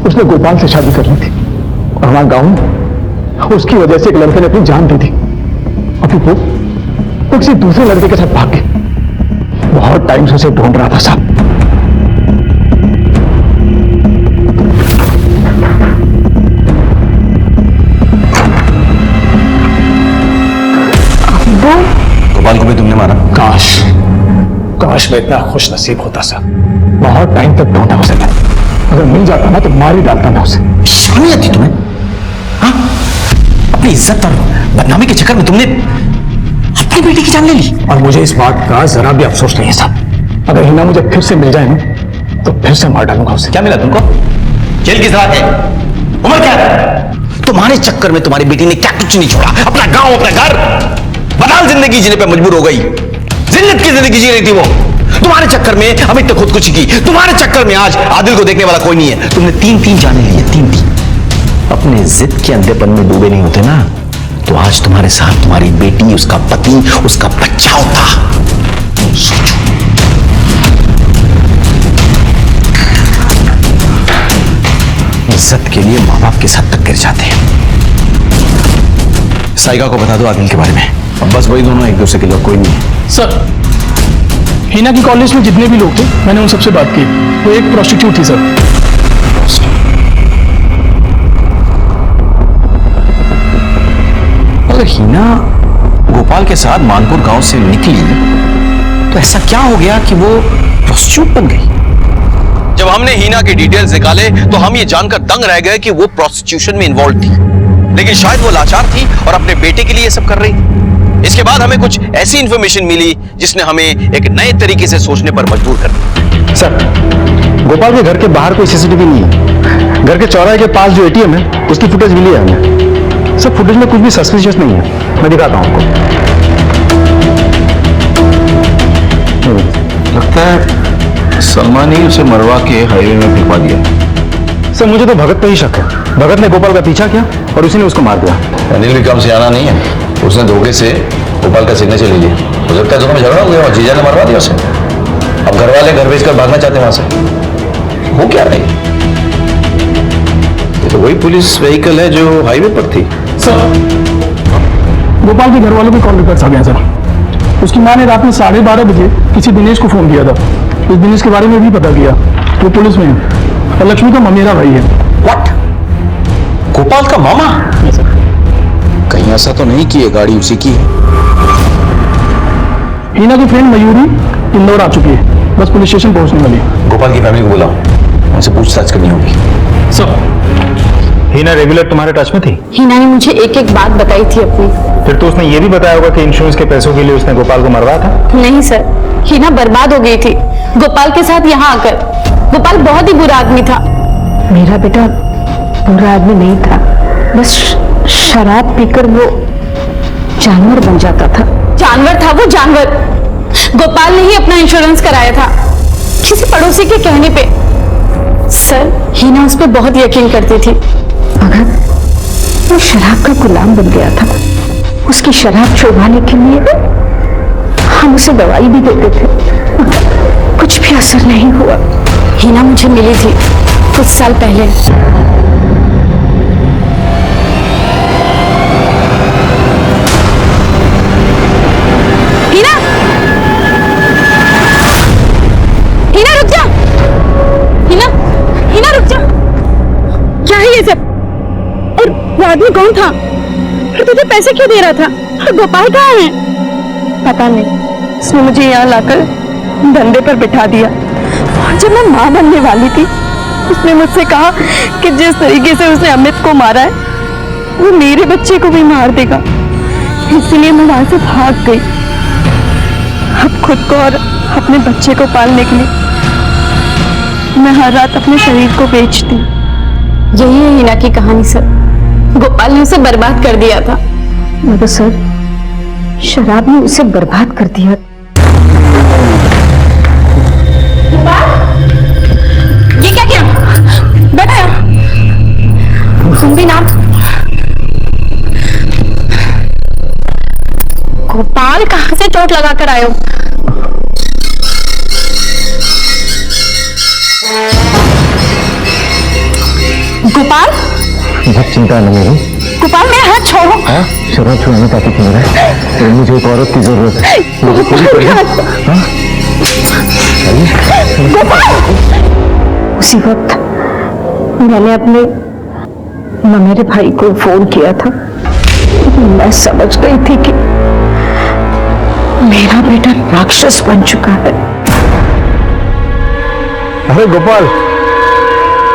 उसने गोपाल से शादी कर ली थी और हमारे गांव में उसकी वजह से एक लड़के ने अपनी जान दी थी। अभी वो किसी दूसरे लड़के के साथ भाग गई। बहुत टाइम से उसे ढूंढ रहा था साहब। गोपाल को भी तुमने मारा? काश मैं इतना खुश नसीब होता सर। बहुत टाइम तक ढूंढा उसे, अगर मिल जाता ना तो मार ही डालता मैं उसे। शर्म नहीं आती तुम्हें? हाँ? अपनी इज्जत और बदनामी के चक्कर में तुमने अपनी बेटी की जान ले ली। और मुझे इस बात का जरा भी अफसोस नहीं है साहब। अगर हिना मुझे फिर से मिल जाए ना तो फिर से मार डालूंगा उसे। क्या मिला तुमको? जेल की सलाह है? उम्र क्या है? तुम्हारे चक्कर में तुम्हारी बेटी ने क्या कुछ नहीं छोड़ा, अपना गांव, अपना घर, बदल जिंदगी जीने पे मजबूर हो गई। जिन्नत की जिंदगी जी रही थी वो। तुम्हारे चक्कर में अमित ने खुदकुशी की, तुम्हारे चक्कर में आज आदिल को देखने वाला कोई नहीं है। तुमने तीन जाने लिए, तीन। अपने जिद के अंधेपन में डूबे नहीं होते ना तो आज तुम्हारे साथ तुम्हारी बेटी, उसका पति, उसका बच्चा होता। सोचो। इज्जत के लिए माँ बाप के साथ तक गिर जाते हैं। साइका को बता दो आदिल के बारे में। अब बस वही दोनों एक दूसरे के लोग, कोई नहीं है। सर हीना की कॉलेज में जितने भी लोग थे मैंने उन सबसे बात की। वो एक प्रोस्टिट्यूट थी सर। अगर हीना गोपाल के साथ मानपुर गांव से निकली तो ऐसा क्या हो गया कि वो प्रोस्टिट्यूट बन गई? जब हमने हीना के डिटेल्स निकाले तो हम ये जानकर दंग रह गए कि वो प्रोस्टिट्यूशन में इन्वॉल्व थी, लेकिन शायद वो लाचार थी और अपने बेटे के लिए ये सब कर रही थी। इसके बाद हमें कुछ ऐसी इंफॉर्मेशन मिली जिसने हमें एक नए तरीके से सोचने पर मजबूर कर दिया। सर, गोपाल के घर के बाहर कोई सीसीटीवी नहीं है। घर के चौराहे के पास जो एटीएम है उसकी फुटेज मिली है हमें। सर फुटेज में कुछ भी सस्पिशियस नहीं है, मैं दिखाता हूं आपको। लगता है सलमान ही उसे मरवा के हाईवे में फेंकवा दिया। सर मुझे तो भगत पे ही शक है। भगत ने गोपाल का पीछा किया और उसी ने उसको मार दिया। अनिल भी कम से आना नहीं है, उसने धोखे से गोपाल का सिग्नेचर ले लिया। हो सकता है दोनों में झगड़ा हो गया और जीजा ने मरवा दिया उसे। अब घर वाले घर बेचकर भागना चाहते हैं वहां से। वो क्या नहीं, ये तो वही पुलिस व्हीकल है जो हाईवे पर थी। सर गोपाल के घर वालों के कॉल रिकॉर्ड्स आ गए सर। उसकी मां ने रात में 12:30 बजे किसी दिनेश को फोन किया था। इस दिनेश के बारे में भी पता किया, वो पुलिस में है और लक्ष्मी का ममेरा भाई है। व्हाट? गोपाल का मामा? कहीं ऐसा तो नहीं कि ये गाड़ी उसी की है? हीना की फ्रेंड मयूरी इंदौर आ चुकी है, बस पुलिस स्टेशन पहुंचने वाली है। गोपाल की फैमिली को बुलाओ, उनसे पूछताछ करनी होगी। सर हीना रेगुलर तुम्हारे टच में थी? हीना ने मुझे एक एक बात बताई थी अपनी। फिर तो उसने ये भी बताया होगा कि इंश्योरेंस के पैसों के लिए उसने गोपाल को मरवाया था? नहीं सर, हीना बर्बाद हो गई थी गोपाल के साथ यहाँ आकर। गोपाल बहुत ही बुरा आदमी था। मेरा बेटा बुरा आदमी नहीं था, बस शराब पीकर वो जानवर बन जाता था। जानवर था वो, जानवर। गोपाल ने ही अपना इंश्योरेंस कराया था किसी पड़ोसी के कहने पे। सर हीना उस पर बहुत यकीन करती थी। अगर वो शराब का गुलाम बन गया था, उसकी शराब छुड़वाने के लिए हम उसे दवाई भी देते थे, कुछ भी असर नहीं हुआ। हिना मुझे मिली थी कुछ साल पहले। हिना, हिना रुक जा। हिना, हिना रुक जा। क्या है ये सब? और वो आदमी कौन था? और तुझे पैसे क्यों दे रहा था? और गोपाल कहाँ है? पता नहीं, उसने मुझे यहाँ लाकर धंधे पर बिठा दिया। और जब मैं माँ बनने वाली थी, उसने मुझसे कहा कि जिस तरीके से उसने अमित को मारा है, वो मेरे बच्चे को भी मार देगा। इसलिए मैं वहां से भाग गई। अब खुद को और अपने बच्चे को पालने के लिए मैं हर रात अपने शरीर को बेचती। यही है हिना की कहानी सर। गोपाल ने उसे बर्बाद कर दिया था। मगर सर, शराब ने उसे बर्बाद कर दिया। ये क्या किया? बैठा तुम भी ना। गोपाल कहाँ से चोट लगा कर आए हो? गोपाल, बहुत चिंता है मेरी। गोपाल मेरा हाथ छोड़ो। शराब छुड़ाने का तो मेरा है, मुझे एक औरत की जरूरत है। मुझे पूरी उसी वक्त मैंने अपने मेरे भाई को फोन किया था। मैं समझ गई थी कि मेरा बेटा राक्षस बन चुका है। अरे गोपाल,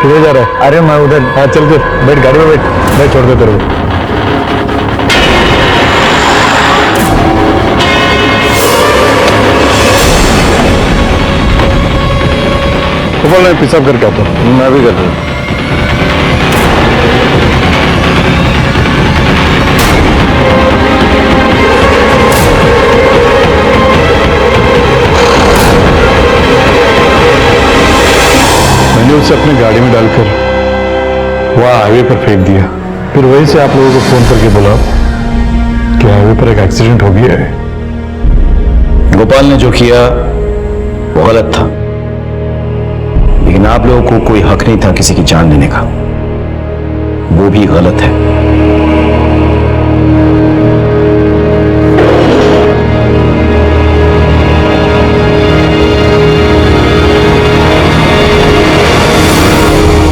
किधर जा रहा है? अरे मैं उधर। हाँ चल बैठ गाड़ी में बैठ, मैं छोड़ दे तेरे को। गोपाल, मैं पेशाब करके आता हूँ। मैं भी कर रहा हूँ। मैंने उसे अपनी गाड़ी में डालकर वहाँ हाईवे पर फेंक दिया। फिर वहीं से आप लोगों को फोन करके बोला कि हाईवे पर एक एक्सीडेंट हो गया है। गोपाल ने जो किया वो गलत था, लेकिन आप लोगों को कोई हक नहीं था किसी की जान लेने का। वो भी गलत है।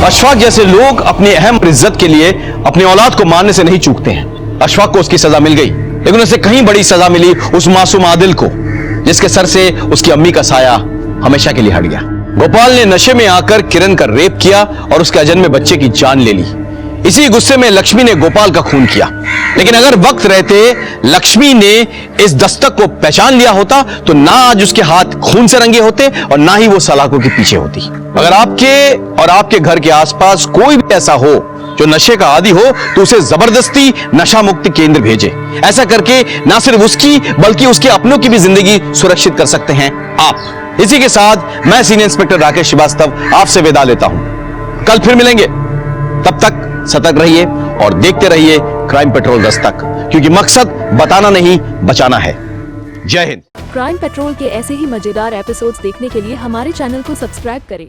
अशफाक जैसे लोग अपनी अहम इज्जत के लिए अपनी औलाद को मारने से नहीं चूकते हैं। अशफाक को उसकी सजा मिल गई, लेकिन उसे कहीं बड़ी सजा मिली उस मासूम आदिल को, जिसके सर से उसकी अम्मी का साया हमेशा के लिए हट गया। गोपाल ने नशे में आकर किरण का रेप किया और उसके अजन्मे बच्चे की जान ले ली। इसी गुस्से में लक्ष्मी ने गोपाल का खून किया, लेकिन अगर वक्त रहते लक्ष्मी ने इस दस्तक को पहचान लिया होता तो ना आज उसके हाथ खून से रंगे होते और ना ही वो सलाखों के पीछे होती। अगर आपके और आपके घर के आसपास कोई भी ऐसा हो जो नशे का आदी हो, तो उसे जबरदस्ती नशा मुक्ति केंद्र भेजे। ऐसा करके ना सिर्फ उसकी बल्कि उसके अपनों की भी जिंदगी सुरक्षित कर सकते हैं आप। इसी के साथ मैं सीनियर इंस्पेक्टर राकेश श्रीवास्तव आपसे विदा लेता हूं। कल फिर मिलेंगे, तब तक सतर्क रहिए और देखते रहिए क्राइम पेट्रोल दस्तक, क्योंकि मकसद बताना नहीं बचाना है। जय हिंद। क्राइम पेट्रोल के ऐसे ही मजेदार एपिसोड्स देखने के लिए हमारे चैनल को सब्सक्राइब करें